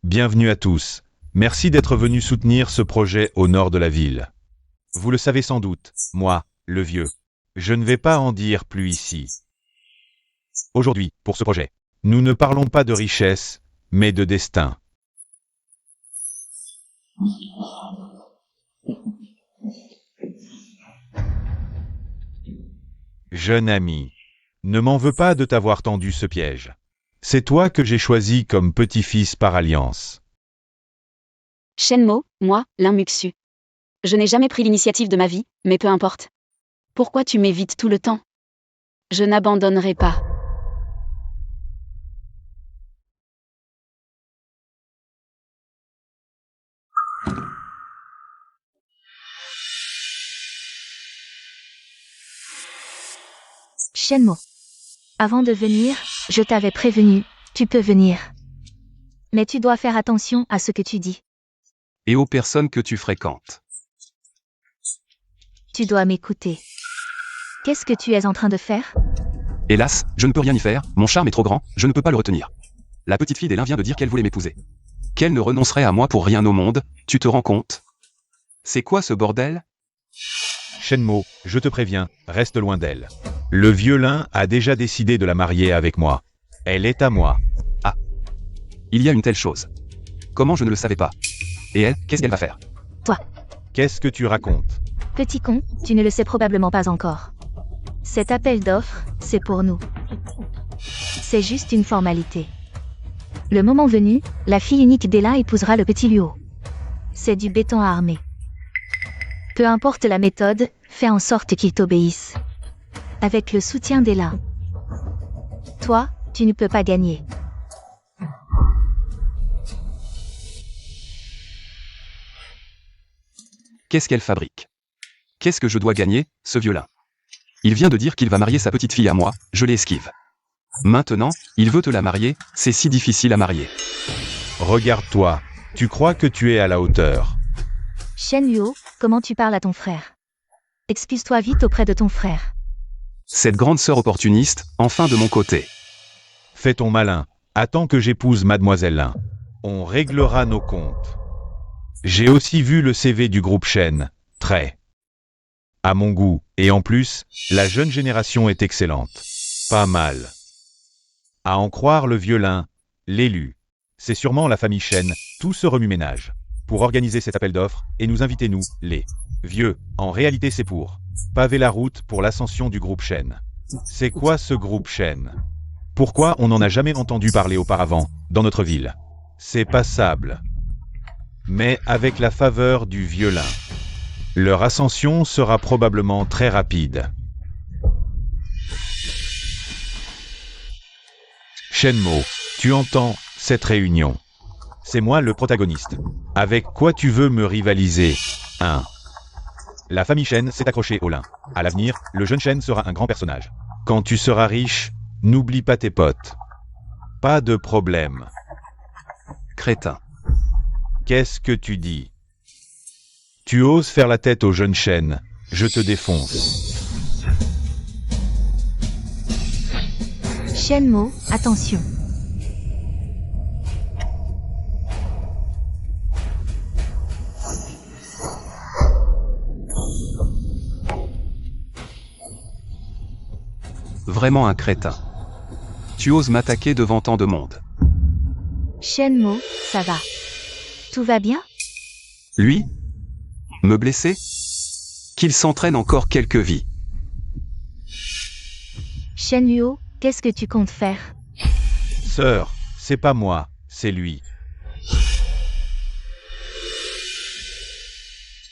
Speaker 1: Bienvenue à tous. Merci d'être venus soutenir ce projet au nord de la ville. Vous le savez sans doute, moi, le vieux. Je ne vais pas en dire plus ici. Aujourd'hui, pour ce projet, nous ne parlons pas de richesse, mais de destin. Jeune ami, ne m'en veux pas de t'avoir tendu ce piège. C'est toi que j'ai choisi comme petit-fils par alliance.
Speaker 4: Shenmo, moi, Lin Muxu. Je n'ai jamais pris l'initiative de ma vie, mais peu importe. Pourquoi tu m'évites tout le temps? Je n'abandonnerai pas.
Speaker 3: Shenmo. Avant de venir, je t'avais prévenu, tu peux venir. Mais tu dois faire attention à ce que tu dis.
Speaker 2: Et aux personnes que tu fréquentes.
Speaker 3: Tu dois m'écouter. Qu'est-ce que tu es en train de faire?
Speaker 2: Hélas, je ne peux rien y faire, mon charme est trop grand, je ne peux pas le retenir. La petite fille des lins vient de dire qu'elle voulait m'épouser. Qu'elle ne renoncerait à moi pour rien au monde, tu te rends compte? C'est quoi ce bordel?
Speaker 1: Shenmo, je te préviens, reste loin d'elle. Le vieux lin a déjà décidé de la marier avec moi. Elle est à moi.
Speaker 2: Il y a une telle chose. Comment je ne le savais pas? Et elle, qu'est-ce qu'elle va faire?
Speaker 1: Qu'est-ce que tu racontes?
Speaker 3: Petit con, tu ne le sais probablement pas encore. Cet appel d'offres, c'est pour nous. C'est juste une formalité. Le moment venu, la fille unique d'Ella épousera le petit Luo. C'est du béton armé. Peu importe la méthode, fais en sorte qu'il t'obéisse. Avec le soutien d'Ella. Toi, tu ne peux pas gagner.
Speaker 2: Qu'est-ce qu'elle fabrique? Qu'est-ce que je dois gagner, ce vieux-là? Il vient de dire qu'il va marier sa petite fille à moi, je l'esquive. Maintenant, il veut te la marier, c'est si difficile à marier.
Speaker 1: Regarde-toi. Tu crois que tu es à la hauteur.
Speaker 3: Shen Luo, comment tu parles à ton frère? Excuse-toi vite auprès de ton frère.
Speaker 2: Cette grande sœur opportuniste, enfin de mon côté.
Speaker 1: Fais ton malin. Attends que j'épouse Mademoiselle Lin. On réglera nos comptes. J'ai aussi vu le CV du groupe Shen. Très. À mon goût. Et en plus, la jeune génération est excellente. Pas mal. À en croire le vieux Lin, l'élu. C'est sûrement la famille Shen, tout ce remue-ménage. Pour organiser cet appel d'offres, et nous inviter nous, les vieux. En réalité c'est pour paver la route pour l'ascension du groupe Shen. C'est quoi ce groupe Shen? Pourquoi on n'en a jamais entendu parler auparavant, dans notre ville? C'est passable. Mais avec la faveur du vieux Lin, leur ascension sera probablement très rapide. Shenmo, tu entends cette réunion? C'est moi le protagoniste. Avec quoi tu veux me rivaliser? 1. La famille Shen s'est accrochée au Lin. À l'avenir, le jeune Shen sera un grand personnage. Quand tu seras riche, n'oublie pas tes potes. Pas de problème.
Speaker 2: Crétin.
Speaker 1: Qu'est-ce que tu dis? Tu oses faire la tête au jeune Shen, je te défonce.
Speaker 3: Shenmo, attention.
Speaker 2: Vraiment un crétin. Tu oses m'attaquer devant tant de monde.
Speaker 3: Shenmo, ça va. Tout va bien?
Speaker 2: Lui? Me blesser? Qu'il s'entraîne encore quelques vies.
Speaker 3: Shenhuo, qu'est-ce que tu comptes faire?
Speaker 1: Sœur, c'est pas moi, c'est lui.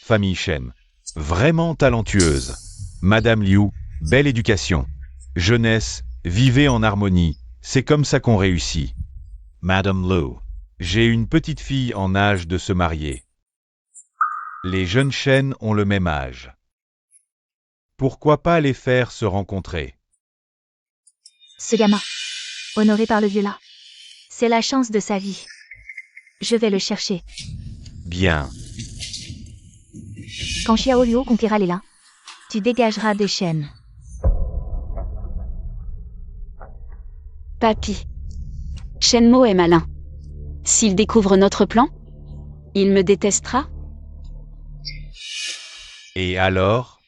Speaker 1: Famille Shen. Vraiment talentueuse. Madame Liu, belle éducation. Jeunesse, vivez en harmonie, c'est comme ça qu'on réussit. Madame Liu. J'ai une petite fille en âge de se marier. Les jeunes Shen ont le même âge. Pourquoi pas les faire se rencontrer?
Speaker 3: Ce gamin, honoré par le vieux là, c'est la chance de sa vie. Je vais le chercher.
Speaker 1: Bien.
Speaker 3: Quand Xiao Luo conquérera les Lin, tu dégageras des chaînes.
Speaker 4: Papy. Shenmo est malin. S'il découvre notre plan, il me détestera?
Speaker 1: Et alors?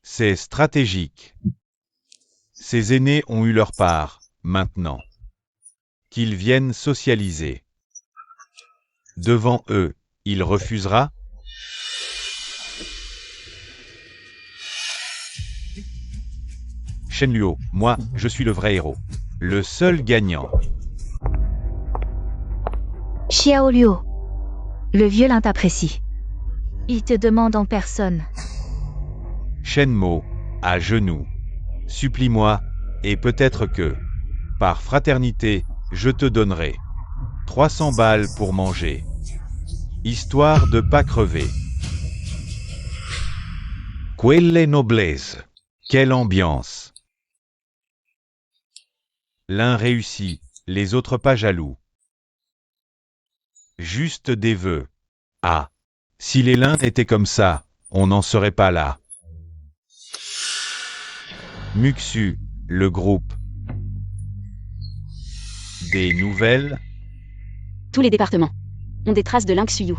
Speaker 1: C'est stratégique. Ses aînés ont eu leur part, maintenant. Qu'ils viennent socialiser. Devant eux, il refusera? Shenluo, moi, je suis le vrai héros. Le seul gagnant.
Speaker 3: Xiao Luo. Le vieux Lin t'apprécie. Il te demande en personne.
Speaker 1: Shenmo, à genoux. Supplie-moi, et peut-être que, par fraternité, je te donnerai 300 balles pour manger. Histoire de pas crever. Quelle noblesse. Quelle ambiance. L'un réussit, les autres pas jaloux. Juste des vœux. Ah, si les Lin étaient comme ça, on n'en serait pas là. Muxu, le groupe. Des nouvelles?
Speaker 4: Tous les départements ont des traces de Lin Xuyu.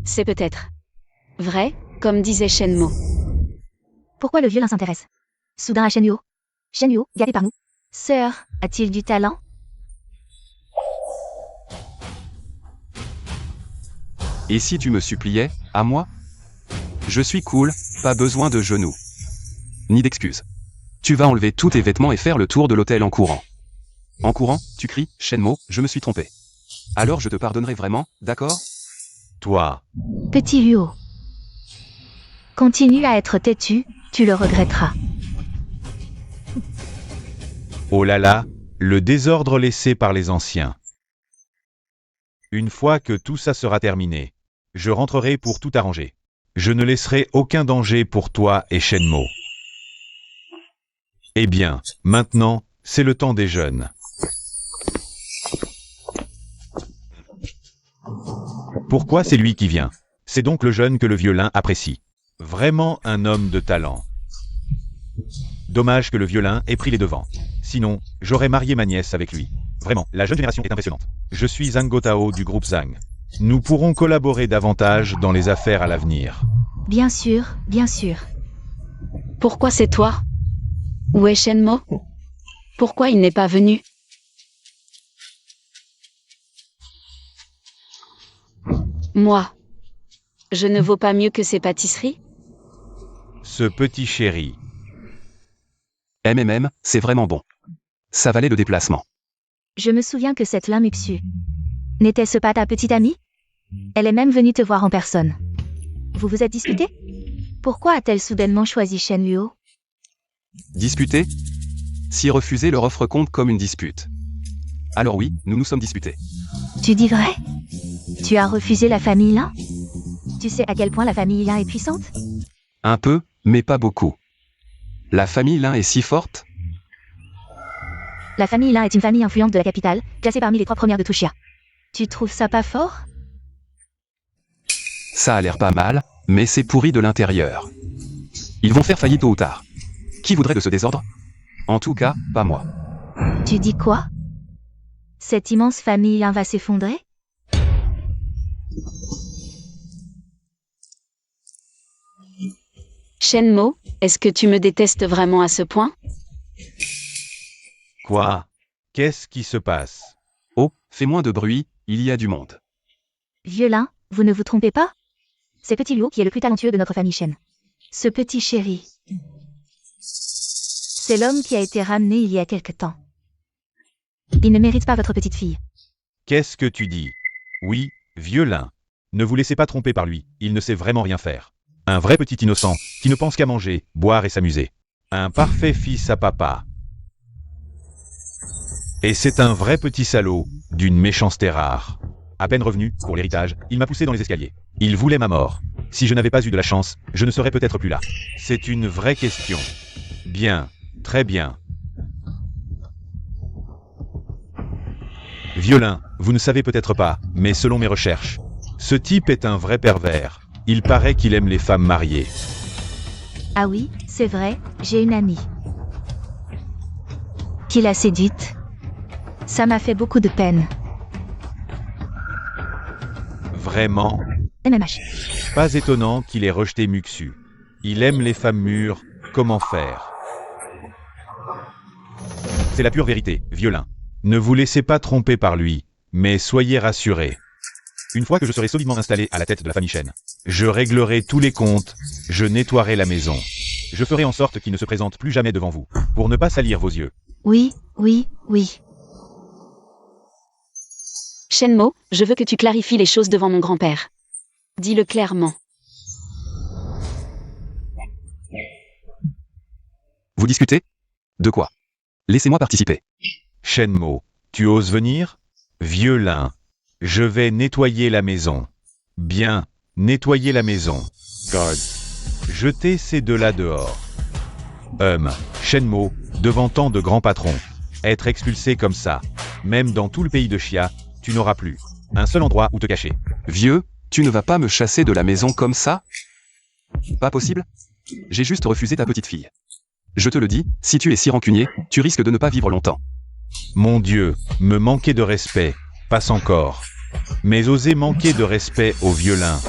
Speaker 4: C'est peut-être vrai, comme disait Shenmo.
Speaker 3: Pourquoi le vieux Lin s'intéresse soudain à Shenhuo? Shenhuo, gâté par nous. Sœur, a-t-il du talent?
Speaker 2: Et si tu me suppliais, à moi? Je suis cool, pas besoin de genoux. Ni d'excuses. Tu vas enlever tous tes vêtements et faire le tour de l'hôtel en courant. En courant, tu cries, Shenmo, je me suis trompé. Alors je te pardonnerai vraiment, d'accord?
Speaker 1: Toi.
Speaker 3: Petit Luo. Continue à être têtu, tu le regretteras.
Speaker 1: Oh là là, le désordre laissé par les anciens. Une fois que tout ça sera terminé, je rentrerai pour tout arranger. Je ne laisserai aucun danger pour toi et Shenmo. Eh bien, maintenant, c'est le temps des jeunes. Pourquoi c'est lui qui vient? C'est donc le jeune que le vieux Lin apprécie. Vraiment un homme de talent. Dommage que le violin ait pris les devants. Sinon, j'aurais marié ma nièce avec lui. Vraiment, la jeune génération est impressionnante. Je suis Zhang Gotao du groupe Zhang. Nous pourrons collaborer davantage dans les affaires à l'avenir.
Speaker 3: Bien sûr, bien sûr.
Speaker 4: Pourquoi c'est toi? Où est Shenmo? Pourquoi il n'est pas venu? Moi, je ne vaux pas mieux que ces pâtisseries?
Speaker 1: Ce petit chéri.
Speaker 2: C'est vraiment bon. Ça valait le déplacement.
Speaker 3: Je me souviens que cette Lin Mupsu. N'était-ce pas ta petite amie? Elle est même venue te voir en personne. Vous vous êtes disputé? Pourquoi a-t-elle soudainement choisi Shen Luo?
Speaker 2: Disputé? Si refuser leur offre compte comme une dispute. Alors oui, nous nous sommes disputés.
Speaker 3: Tu dis vrai? Tu as refusé la famille Lin? Tu sais à quel point la famille Lin est puissante?
Speaker 2: Un peu, mais pas beaucoup. La famille Lin est si forte?
Speaker 3: La famille Lin est une famille influente de la capitale, classée parmi les 3 premières de Tuxia. Tu trouves ça pas fort?
Speaker 2: Ça a l'air pas mal, mais c'est pourri de l'intérieur. Ils vont faire faillite tôt ou tard. Qui voudrait de ce désordre? En tout cas, pas moi.
Speaker 3: Tu dis quoi? Cette immense famille Lin va s'effondrer?
Speaker 4: Shenmo, est-ce que tu me détestes vraiment à ce point?
Speaker 1: Quoi? Qu'est-ce qui se passe?
Speaker 2: Oh, fais moins de bruit, il y a du monde.
Speaker 3: Vieux Lin, vous ne vous trompez pas? C'est Petit Luo qui est le plus talentueux de notre famille Shen. Ce petit chéri. C'est l'homme qui a été ramené il y a quelque temps. Il ne mérite pas votre petite fille.
Speaker 1: Qu'est-ce que tu dis? Oui, vieux lin. Ne vous laissez pas tromper par lui, il ne sait vraiment rien faire. Un vrai petit innocent, qui ne pense qu'à manger, boire et s'amuser. Un parfait fils à papa. Et c'est un vrai petit salaud, d'une méchanceté rare. À peine revenu, pour l'héritage, il m'a poussé dans les escaliers. Il voulait ma mort. Si je n'avais pas eu de la chance, je ne serais peut-être plus là. C'est une vraie question. Bien, très bien. Violin, vous ne savez peut-être pas, mais selon mes recherches, ce type est un vrai pervers. Il paraît qu'il aime les femmes mariées.
Speaker 3: Ah oui, c'est vrai, j'ai une amie. Qui l'a séduite. Ça m'a fait beaucoup de peine.
Speaker 1: Vraiment?
Speaker 3: MMH.
Speaker 1: Pas étonnant qu'il ait rejeté Muxu. Il aime les femmes mûres, comment faire? C'est la pure vérité, violin. Ne vous laissez pas tromper par lui, mais soyez rassurés. Une fois que je serai solidement installé à la tête de la famille Shen, je réglerai tous les comptes, je nettoierai la maison. Je ferai en sorte qu'il ne se présente plus jamais devant vous, pour ne pas salir vos yeux.
Speaker 3: Oui, oui, oui.
Speaker 4: Shenmo, je veux que tu clarifies les choses devant mon grand-père. Dis-le clairement.
Speaker 2: Vous discutez? De quoi? Laissez-moi participer.
Speaker 1: Shenmo, tu oses venir? Vieux lin. Je vais nettoyer la maison. Bien, nettoyer la maison.
Speaker 5: Guard.
Speaker 1: Jetez ces deux-là dehors. Shenmo, devant tant de grands patrons. Être expulsé comme ça, même dans tout le pays de Xia, tu n'auras plus un seul endroit où te cacher.
Speaker 2: Vieux, tu ne vas pas me chasser de la maison comme ça? Pas possible? J'ai juste refusé ta petite fille. Je te le dis, si tu es si rancunier, tu risques de ne pas vivre longtemps.
Speaker 1: Mon Dieu, me manquer de respect, passe encore. Mais oser manquer de respect au violin,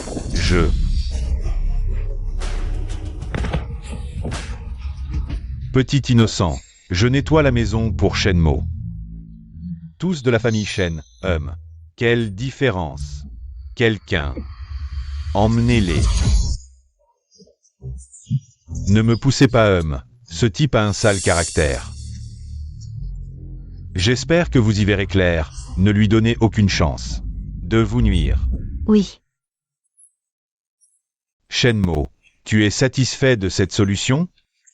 Speaker 1: Petit innocent, je nettoie la maison pour Shenmo. Tous de la famille Shen, Quelle différence. Quelqu'un. Emmenez-les. Ne me poussez pas, Ce type a un sale caractère. J'espère que vous y verrez clair, ne lui donnez aucune chance de vous nuire.
Speaker 3: Oui.
Speaker 1: Shenmo, tu es satisfait de cette solution?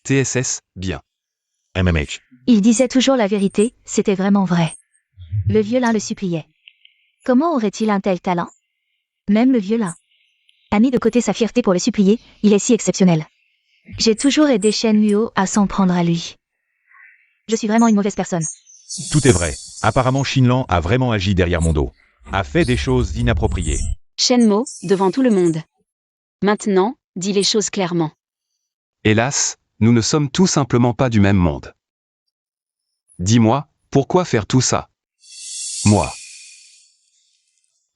Speaker 2: TSS, bien.
Speaker 5: MMH.
Speaker 3: Il disait toujours la vérité, c'était vraiment vrai. Le violin le suppliait. Comment aurait-il un tel talent? Même le violin a mis de côté sa fierté pour le supplier, il est si exceptionnel. J'ai toujours aidé Shen Luo à s'en prendre à lui. Je suis vraiment une mauvaise personne.
Speaker 1: Tout est vrai. Apparemment Shinlan a vraiment agi derrière mon dos. A fait des choses inappropriées.
Speaker 4: Shenmo, devant tout le monde. Maintenant, dis les choses clairement.
Speaker 2: Hélas, nous ne sommes tout simplement pas du même monde. Dis-moi, pourquoi faire tout ça? Moi.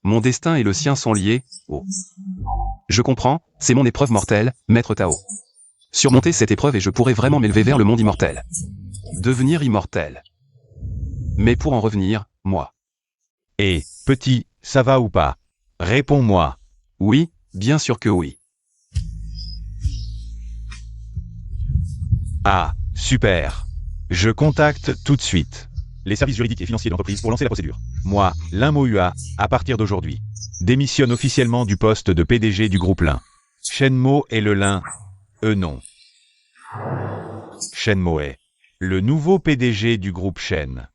Speaker 2: Mon destin et le sien sont liés. Oh. Je comprends, c'est mon épreuve mortelle, Maître Tao. Surmonter cette épreuve et je pourrai vraiment m'élever vers le monde immortel. Devenir immortel. Mais pour en revenir, moi.
Speaker 1: Et, petit, ça va ou pas? Réponds-moi.
Speaker 2: Oui, bien sûr que oui.
Speaker 1: Ah, super. Je contacte tout de suite les services juridiques et financiers de l'entreprise pour lancer la procédure. Moi, Lin Mohua, à partir d'aujourd'hui, démissionne officiellement du poste de PDG du groupe Lin. Shenmo est le Lin. Non. Shenmo est le nouveau PDG du groupe Shen.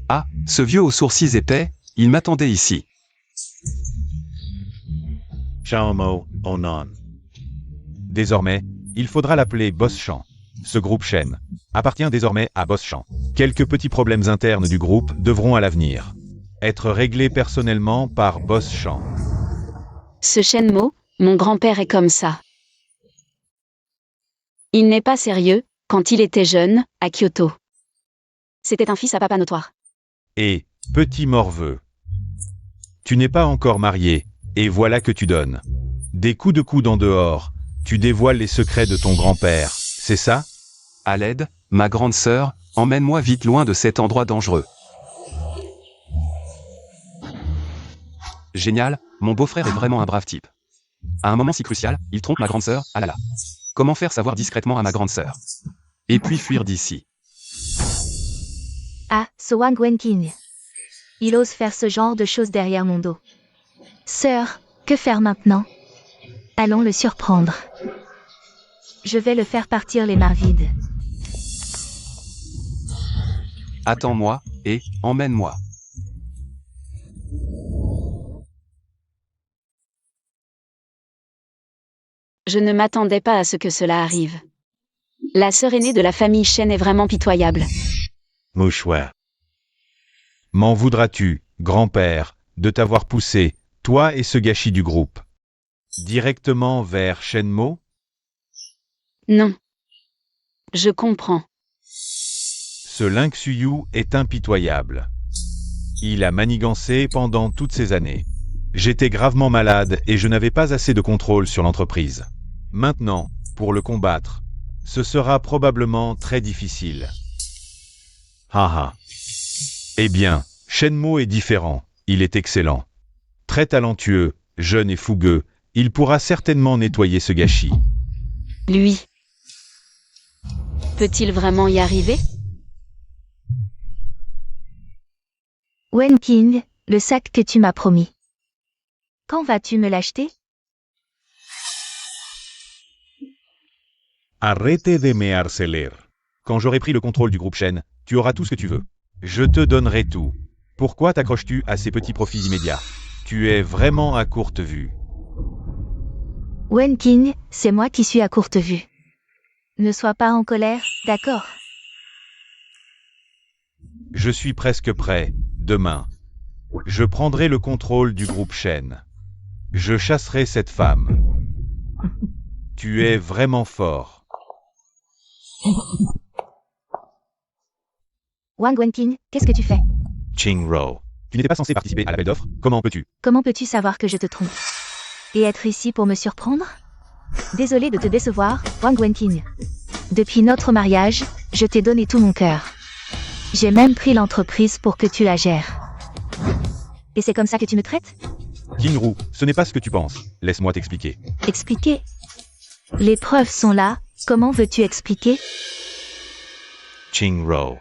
Speaker 2: Ah, ce vieux aux sourcils épais, il m'attendait ici.
Speaker 5: Xiaomo Onan.
Speaker 1: Désormais, il faudra l'appeler Boss Chan. Ce groupe Shen appartient désormais à Boss Chan. Quelques petits problèmes internes du groupe devront à l'avenir être réglés personnellement par Boss Chan.
Speaker 4: Ce Shenmo, mon grand-père est comme ça. Il n'est pas sérieux, quand il était jeune, à Kyoto. C'était un fils à papa notoire.
Speaker 1: Et, petit morveux, tu n'es pas encore marié, et voilà que tu donnes des coups de coude en dehors, tu dévoiles les secrets de ton grand-père, c'est ça?
Speaker 2: À l'aide, ma grande sœur, emmène-moi vite loin de cet endroit dangereux. Génial, mon beau-frère est vraiment un brave type. À un moment si crucial, il trompe ma grande sœur, ah là là. Comment faire savoir discrètement à ma grande sœur? Et puis fuir d'ici.
Speaker 3: Ah, ce Wang Wenqing. Il ose faire ce genre de choses derrière mon dos. Sœur, que faire maintenant? Allons le surprendre. Je vais le faire partir les mains vides.
Speaker 2: Attends-moi, et emmène-moi.
Speaker 4: Je ne m'attendais pas à ce que cela arrive. La sœur aînée de la famille Shen est vraiment pitoyable.
Speaker 5: Mouchwa.
Speaker 1: M'en voudras-tu, grand-père, de t'avoir poussé, toi et ce gâchis du groupe, directement vers Shenmo?
Speaker 4: Non. Je comprends.
Speaker 1: Ce Lin Xuyu est impitoyable. Il a manigancé pendant toutes ces années. J'étais gravement malade et je n'avais pas assez de contrôle sur l'entreprise. Maintenant, pour le combattre, ce sera probablement très difficile. Haha. Eh bien, Shenmo est différent, il est excellent. Très talentueux, jeune et fougueux, il pourra certainement nettoyer ce gâchis.
Speaker 4: Lui. Peut-il vraiment y arriver?
Speaker 3: Wenqing, le sac que tu m'as promis. Quand vas-tu me l'acheter?
Speaker 1: Arrête de me harceler. Quand j'aurai pris le contrôle du groupe Shen, tu auras tout ce que tu veux. Je te donnerai tout. Pourquoi t'accroches-tu à ces petits profits immédiats? Tu es vraiment à courte vue.
Speaker 3: Wenqing, c'est moi qui suis à courte vue. Ne sois pas en colère, d'accord?
Speaker 1: Je suis presque prêt, demain. Je prendrai le contrôle du groupe Shen. Je chasserai cette femme. Tu es vraiment fort.
Speaker 3: Wang Wenqing, qu'est-ce que tu fais?
Speaker 5: Ching Ro.
Speaker 1: Tu n'étais pas censé participer à l'appel d'offres, comment peux-tu?
Speaker 3: Comment peux-tu savoir que je te trompe? Et être ici pour me surprendre? Désolé de te décevoir, Wang Wenqing. Depuis notre mariage, je t'ai donné tout mon cœur. J'ai même pris l'entreprise pour que tu la gères. Et c'est comme ça que tu me traites?
Speaker 1: King Ru, ce n'est pas ce que tu penses. Laisse-moi t'expliquer.
Speaker 3: Expliquer? Les preuves sont là, comment veux-tu expliquer?
Speaker 5: Ching Ro.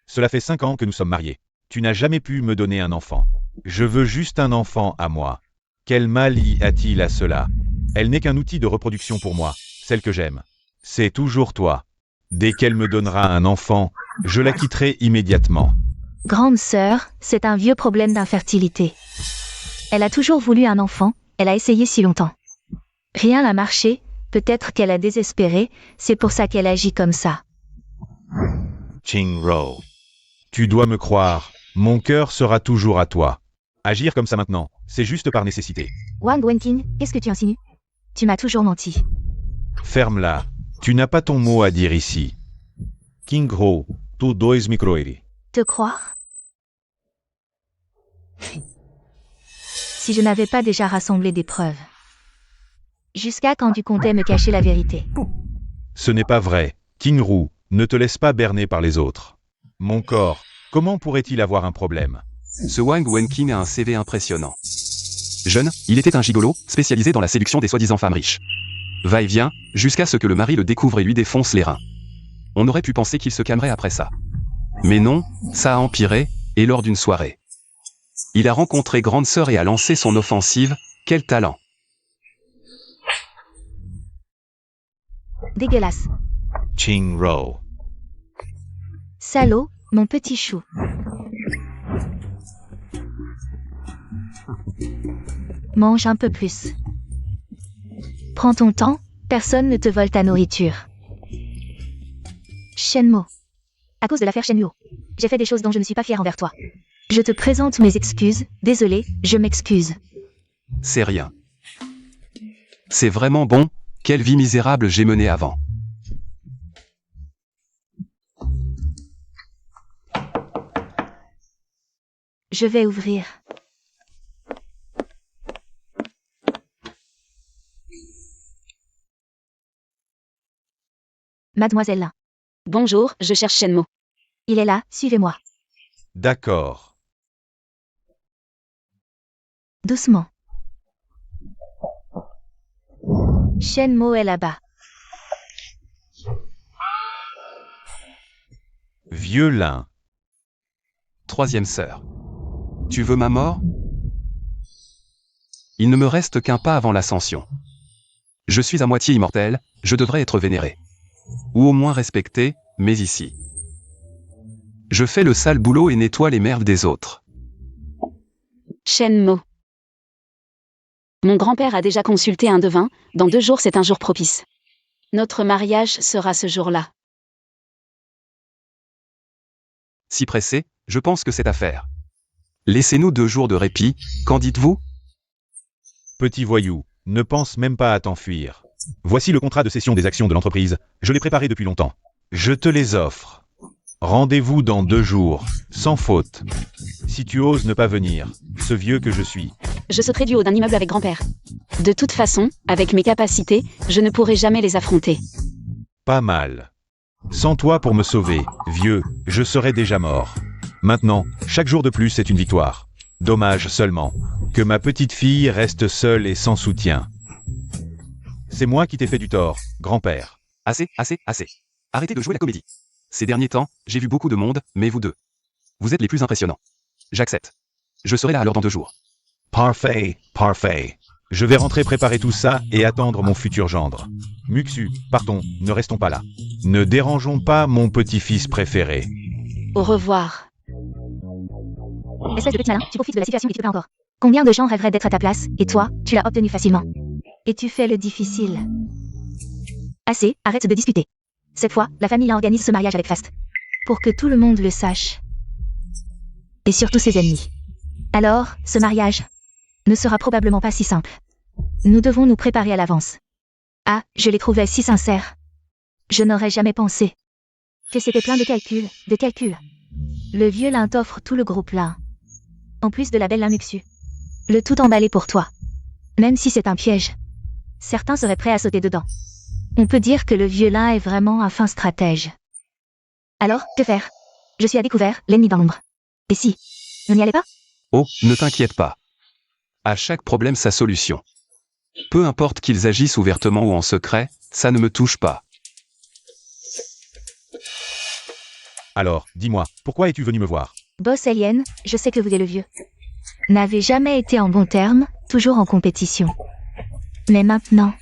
Speaker 1: Cela fait 5 ans que nous sommes mariés. Tu n'as jamais pu me donner un enfant. Je veux juste un enfant à moi. Quel mal y a-t-il à cela? Elle n'est qu'un outil de reproduction pour moi, celle que j'aime. C'est toujours toi. Dès qu'elle me donnera un enfant, je la quitterai immédiatement.
Speaker 3: Grande sœur, c'est un vieux problème d'infertilité. Elle a toujours voulu un enfant, elle a essayé si longtemps. Rien n'a marché, peut-être qu'elle a désespéré, c'est pour ça qu'elle agit comme ça.
Speaker 5: Ching Ro.
Speaker 1: Tu dois me croire, mon cœur sera toujours à toi. Agir comme ça maintenant, c'est juste par nécessité.
Speaker 3: Wang Wenqing, qu'est-ce que tu insinues? Tu m'as toujours menti.
Speaker 1: Ferme-la. Tu n'as pas ton mot à dire ici.
Speaker 5: King Ro, tu 2 microeri.
Speaker 3: Te croire? Si je n'avais pas déjà rassemblé des preuves. Jusqu'à quand tu comptais me cacher la vérité?
Speaker 1: Ce n'est pas vrai. King Ru, ne te laisse pas berner par les autres. Mon corps, comment pourrait-il avoir un problème?
Speaker 2: Ce Wang Wenqing a un CV impressionnant. Jeune, il était un gigolo, spécialisé dans la séduction des soi-disant femmes riches. Va-et-vient, jusqu'à ce que le mari le découvre et lui défonce les reins. On aurait pu penser qu'il se calmerait après ça. Mais non, ça a empiré, et lors d'une soirée. Il a rencontré Grande Sœur et a lancé son offensive. Quel talent!
Speaker 3: Dégueulasse.
Speaker 5: Ching Ro.
Speaker 3: Salaud, mon petit chou. Mange un peu plus. Prends ton temps, personne ne te vole ta nourriture. Shenmo. À cause de l'affaire Shenmue, j'ai fait des choses dont je ne suis pas fière envers toi. Je te présente mes excuses, désolé, je m'excuse.
Speaker 2: C'est rien. C'est vraiment bon, quelle vie misérable j'ai menée avant.
Speaker 3: Je vais ouvrir. Mademoiselle Lin.
Speaker 4: Bonjour, je cherche Shenmo.
Speaker 3: Il est là, suivez-moi.
Speaker 1: D'accord.
Speaker 3: Doucement. Shenmo est là-bas.
Speaker 1: Vieux lin.
Speaker 2: Troisième sœur. Tu veux ma mort? Il ne me reste qu'un pas avant l'ascension. Je suis à moitié immortel, je devrais être vénéré. Ou au moins respecté, mais ici. Je fais le sale boulot et nettoie les merdes des autres.
Speaker 4: Shenmo. Mon grand-père a déjà consulté un devin, dans 2 jours c'est un jour propice. Notre mariage sera ce jour-là.
Speaker 2: Si pressé, je pense que c'est à faire. Laissez-nous 2 jours de répit, qu'en dites-vous?
Speaker 1: Petit voyou, ne pense même pas à t'enfuir. Voici le contrat de cession des actions de l'entreprise. Je l'ai préparé depuis longtemps. Je te les offre. Rendez-vous dans 2 jours, sans faute. Si tu oses ne pas venir, ce vieux que je suis.
Speaker 4: Je sauterai du haut d'un immeuble avec grand-père. De toute façon, avec mes capacités, je ne pourrai jamais les affronter.
Speaker 1: Pas mal. Sans toi pour me sauver, vieux, je serais déjà mort. Maintenant, chaque jour de plus est une victoire. Dommage seulement que ma petite fille reste seule et sans soutien. C'est moi qui t'ai fait du tort, grand-père.
Speaker 2: Assez, assez, assez. Arrêtez de jouer la comédie. Ces derniers temps, j'ai vu beaucoup de monde, mais vous deux. Vous êtes les plus impressionnants. J'accepte. Je serai là alors dans 2 jours.
Speaker 1: Parfait, parfait. Je vais rentrer préparer tout ça et attendre mon futur gendre. Muxu, partons, ne restons pas là. Ne dérangeons pas mon petit-fils préféré.
Speaker 4: Au revoir.
Speaker 3: Espèce de petit malin, tu profites de la situation et tu te plains encore. Combien de gens rêveraient d'être à ta place, et toi, tu l'as obtenu facilement. Et tu fais le difficile. Assez, arrête de discuter. Cette fois, la famille organise ce mariage avec Fast. Pour que tout le monde le sache. Et surtout ses ennemis. Alors, ce mariage ne sera probablement pas si simple. Nous devons nous préparer à l'avance. Ah, je les trouvais si sincères. Je n'aurais jamais pensé que c'était plein de calculs, de calculs. Le vieux lin t'offre tout le groupe lin. En plus de la belle lin Muxu. Le tout emballé pour toi. Même si c'est un piège. Certains seraient prêts à sauter dedans. On peut dire que le vieux lin est vraiment un fin stratège. Alors, que faire? Je suis à découvert, l'ennemi dans l'ombre. Et si on n'y allait pas?
Speaker 2: Oh, ne t'inquiète pas. À chaque problème sa solution. Peu importe qu'ils agissent ouvertement ou en secret, ça ne me touche pas.
Speaker 1: Alors, dis-moi, pourquoi es-tu venu me voir?
Speaker 3: Boss alien, je sais que vous êtes le vieux. N'avez jamais été en bon terme, toujours en compétition. Mais maintenant,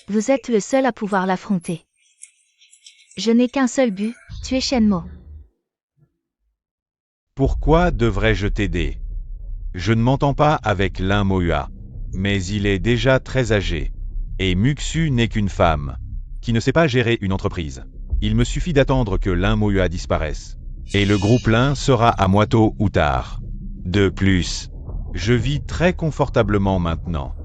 Speaker 3: vous êtes le seul à pouvoir l'affronter. Je n'ai qu'un seul but, tuer Shenmo.
Speaker 1: Pourquoi devrais-je t'aider? Je ne m'entends pas avec Lin Moua, mais il est déjà très âgé. Et Muxu n'est qu'une femme, qui ne sait pas gérer une entreprise. Il me suffit d'attendre que Lin Moua disparaisse. Et le groupe Lin sera à moi tôt ou tard. De plus, Je vis très confortablement maintenant.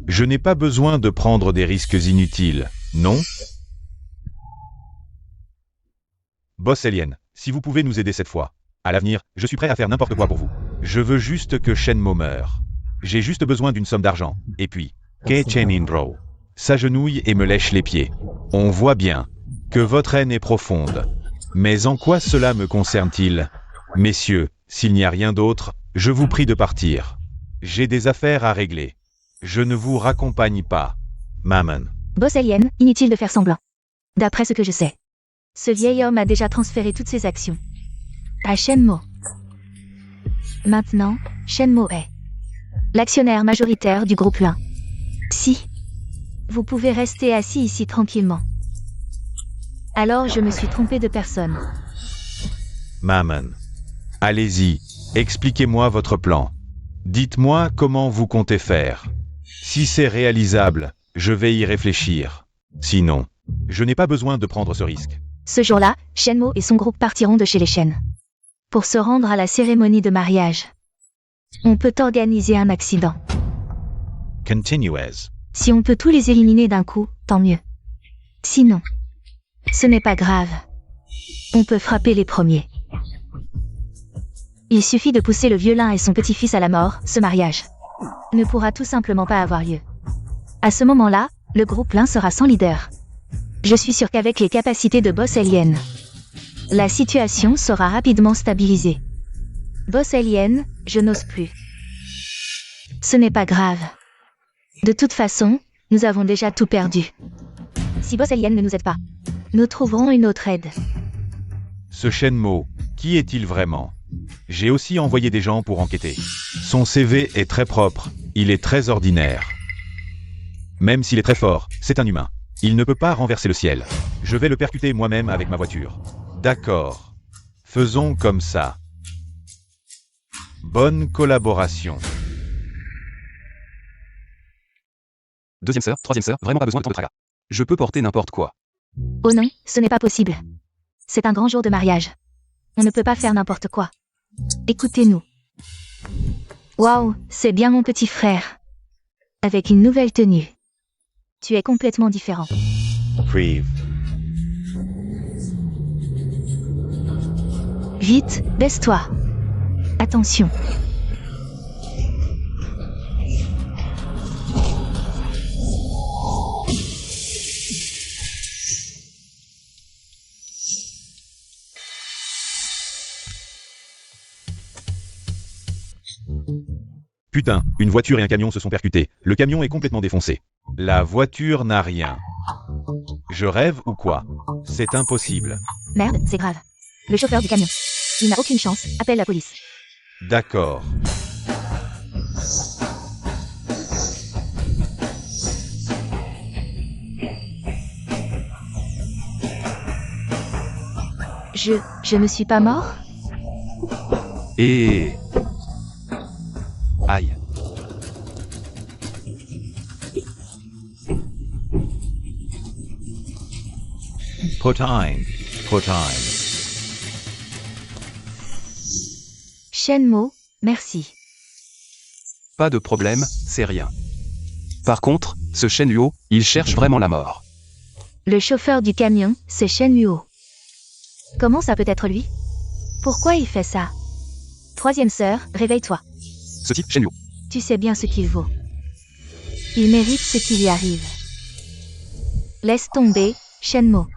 Speaker 1: Je n'ai pas besoin de prendre des risques inutiles, non? Boss Alien, si vous pouvez nous aider cette fois. À l'avenir, je suis prêt à faire n'importe quoi pour vous. Je veux juste que Shenmue meure. J'ai juste besoin d'une somme d'argent. Et puis, Kei Chen-in-ro s'agenouille et me lèche les pieds. On voit bien que votre haine est profonde. Mais en quoi cela me concerne-t-il? Messieurs, s'il n'y a rien d'autre, je vous prie de partir. J'ai des affaires à régler. Je ne vous raccompagne pas. Mammon.
Speaker 3: Boss Alien, inutile de faire semblant. D'après ce que je sais, ce vieil homme a déjà transféré toutes ses actions à Shenmue. Maintenant, Shenmue est l'actionnaire majoritaire du groupe Lin. Si vous pouvez rester assis ici tranquillement, alors je me suis trompé de personne.
Speaker 1: Mammon. Allez-y, expliquez-moi votre plan. Dites-moi comment vous comptez faire. Si c'est réalisable, je vais y réfléchir. Sinon, je n'ai pas besoin de prendre ce risque.
Speaker 3: Ce jour-là, Shenmue et son groupe partiront de chez les Shen pour se rendre à la cérémonie de mariage. On peut organiser un accident.
Speaker 5: Continue as.
Speaker 3: Si on peut tous les éliminer d'un coup, tant mieux. Sinon, ce n'est pas grave. On peut frapper les premiers. Il suffit de pousser le vieux Lin et son petit-fils à la mort, ce mariage ne pourra tout simplement pas avoir lieu. À ce moment-là, le groupe Lin sera sans leader. Je suis sûr qu'avec les capacités de Boss Alien, la situation sera rapidement stabilisée. Boss Alien, je n'ose plus. Ce n'est pas grave. De toute façon, nous avons déjà tout perdu. Si Boss Alien ne nous aide pas, nous trouverons une autre aide.
Speaker 1: Ce Shenmue, qui est-il vraiment? J'ai aussi envoyé des gens pour enquêter. Son CV est très propre, il est très ordinaire. Même s'il est très fort, c'est un humain. Il ne peut pas renverser le ciel. Je vais le percuter moi-même avec ma voiture. D'accord. Faisons comme ça. Bonne collaboration.
Speaker 2: Deuxième sœur, troisième sœur, vraiment pas besoin de tant de tracas. Je peux porter n'importe quoi.
Speaker 3: Oh non, ce n'est pas possible. C'est un grand jour de mariage. On ne peut pas faire n'importe quoi. Écoutez-nous. Waouh, c'est bien mon petit frère. Avec une nouvelle tenue. Tu es complètement différent.
Speaker 5: Preve.
Speaker 3: Vite, baisse-toi. Attention.
Speaker 1: Putain, une voiture et un camion se sont percutés. Le camion est complètement défoncé. La voiture n'a rien. Je rêve ou quoi? C'est impossible.
Speaker 3: Merde, c'est grave. Le chauffeur du camion. Il n'a aucune chance, appelle la police.
Speaker 1: D'accord.
Speaker 3: Je ne suis pas mort?
Speaker 2: Et... Aïe.
Speaker 5: Potine. Potine.
Speaker 3: Shenmue, merci.
Speaker 2: Pas de problème, c'est rien. Par contre, ce Shenmue, il cherche vraiment la mort.
Speaker 3: Le chauffeur du camion, c'est Shenmue. Comment ça peut être lui? Pourquoi il fait ça? Troisième sœur, réveille-toi.
Speaker 2: Ce type, Shenmue.
Speaker 3: Tu sais bien ce qu'il vaut. Il mérite ce qui lui arrive. Laisse tomber, Shenmue.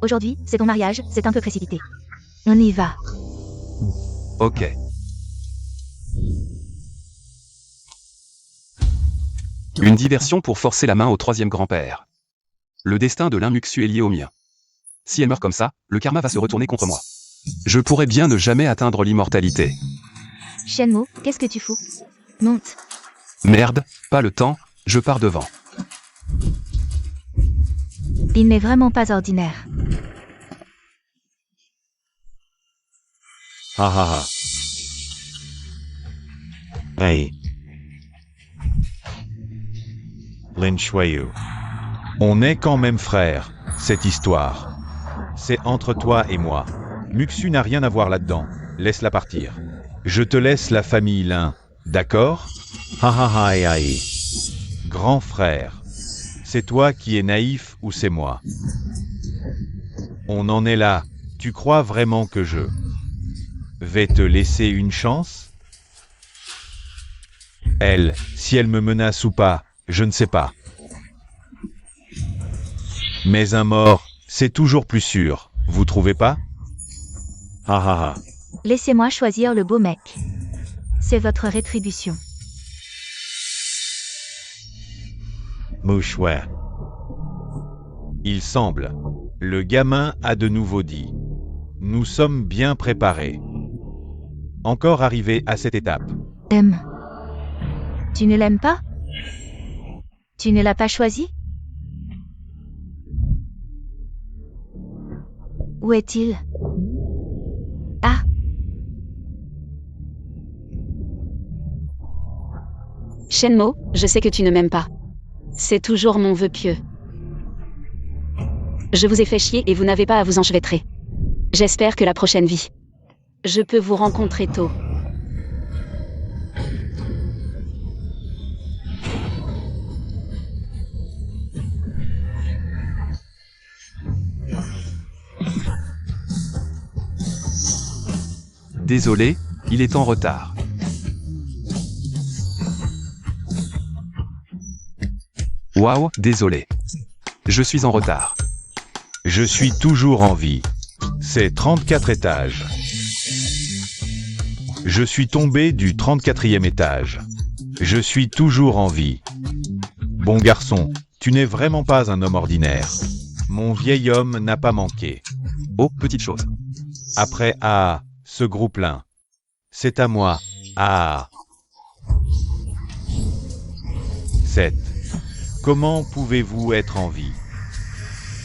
Speaker 3: Aujourd'hui, c'est ton mariage, c'est un peu précipité. On y va.
Speaker 2: Ok. Une diversion pour forcer la main au troisième grand-père. Le destin de l'Inmuxu est lié au mien. Si elle meurt comme ça, le karma va se retourner contre moi. Je pourrais bien ne jamais atteindre l'immortalité.
Speaker 3: Shenmue, qu'est-ce que tu fous? Monte.
Speaker 2: Merde, pas le temps, je pars devant.
Speaker 3: Il n'est vraiment pas ordinaire.
Speaker 5: Ha ha ha. Hey. Lin Shuiyu.
Speaker 1: On est quand même frères, cette histoire. C'est entre toi et moi. Muxu n'a rien à voir là-dedans. Laisse-la partir. Je te laisse la famille Lin. D'accord?
Speaker 5: Ha ha ha aïe.
Speaker 1: Grand frère. C'est toi qui es naïf ou c'est moi? On en est là. Tu crois vraiment que je vais te laisser une chance? Elle, si elle me menace ou pas, je ne sais pas. Mais un mort, c'est toujours plus sûr, vous trouvez pas?
Speaker 5: Ha ha ha.
Speaker 3: Laissez-moi choisir le beau mec. C'est votre rétribution.
Speaker 5: Mouchouet.
Speaker 1: Il semble. Le gamin a de nouveau dit. Nous sommes bien préparés. Encore arrivé à cette étape.
Speaker 3: M. Tu ne l'aimes pas? Tu ne l'as pas choisi? Où est-il? Ah!
Speaker 4: Shenmo, je sais que tu ne m'aimes pas. C'est toujours mon vœu pieux. Je vous ai fait chier et vous n'avez pas à vous enchevêtrer. J'espère que la prochaine vie, je peux vous rencontrer tôt.
Speaker 2: Désolé, il est en retard. Waouh, désolé. Je suis en retard.
Speaker 1: Je suis toujours en vie. C'est 34 étages. Je suis tombé du 34e étage. Je suis toujours en vie. Bon garçon, tu n'es vraiment pas un homme ordinaire. Mon vieil homme n'a pas manqué.
Speaker 2: Oh, petite chose.
Speaker 1: Après, ce groupe-là. C'est à moi. 7. Comment pouvez-vous être en vie?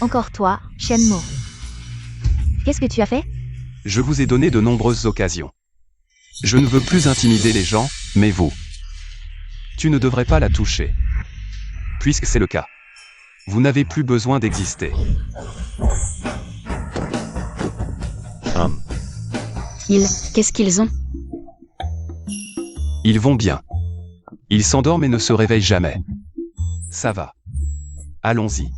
Speaker 3: Encore toi, Shenmo. Qu'est-ce que tu as fait?
Speaker 2: Je vous ai donné de nombreuses occasions. Je ne veux plus intimider les gens, mais vous. Tu ne devrais pas la toucher. Puisque c'est le cas. Vous n'avez plus besoin d'exister.
Speaker 4: Qu'est-ce qu'ils ont?
Speaker 2: Ils vont bien. Ils s'endorment et ne se réveillent jamais. Ça va. Allons-y.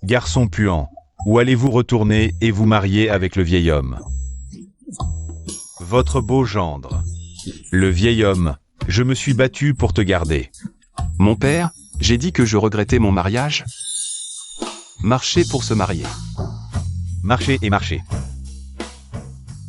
Speaker 1: Garçon puant, où allez-vous retourner et vous marier avec le vieil homme? Votre beau gendre. Le vieil homme, je me suis battu pour te garder.
Speaker 2: Mon père, j'ai dit que je regrettais mon mariage. Marcher pour se marier.
Speaker 1: Marchez et marchez.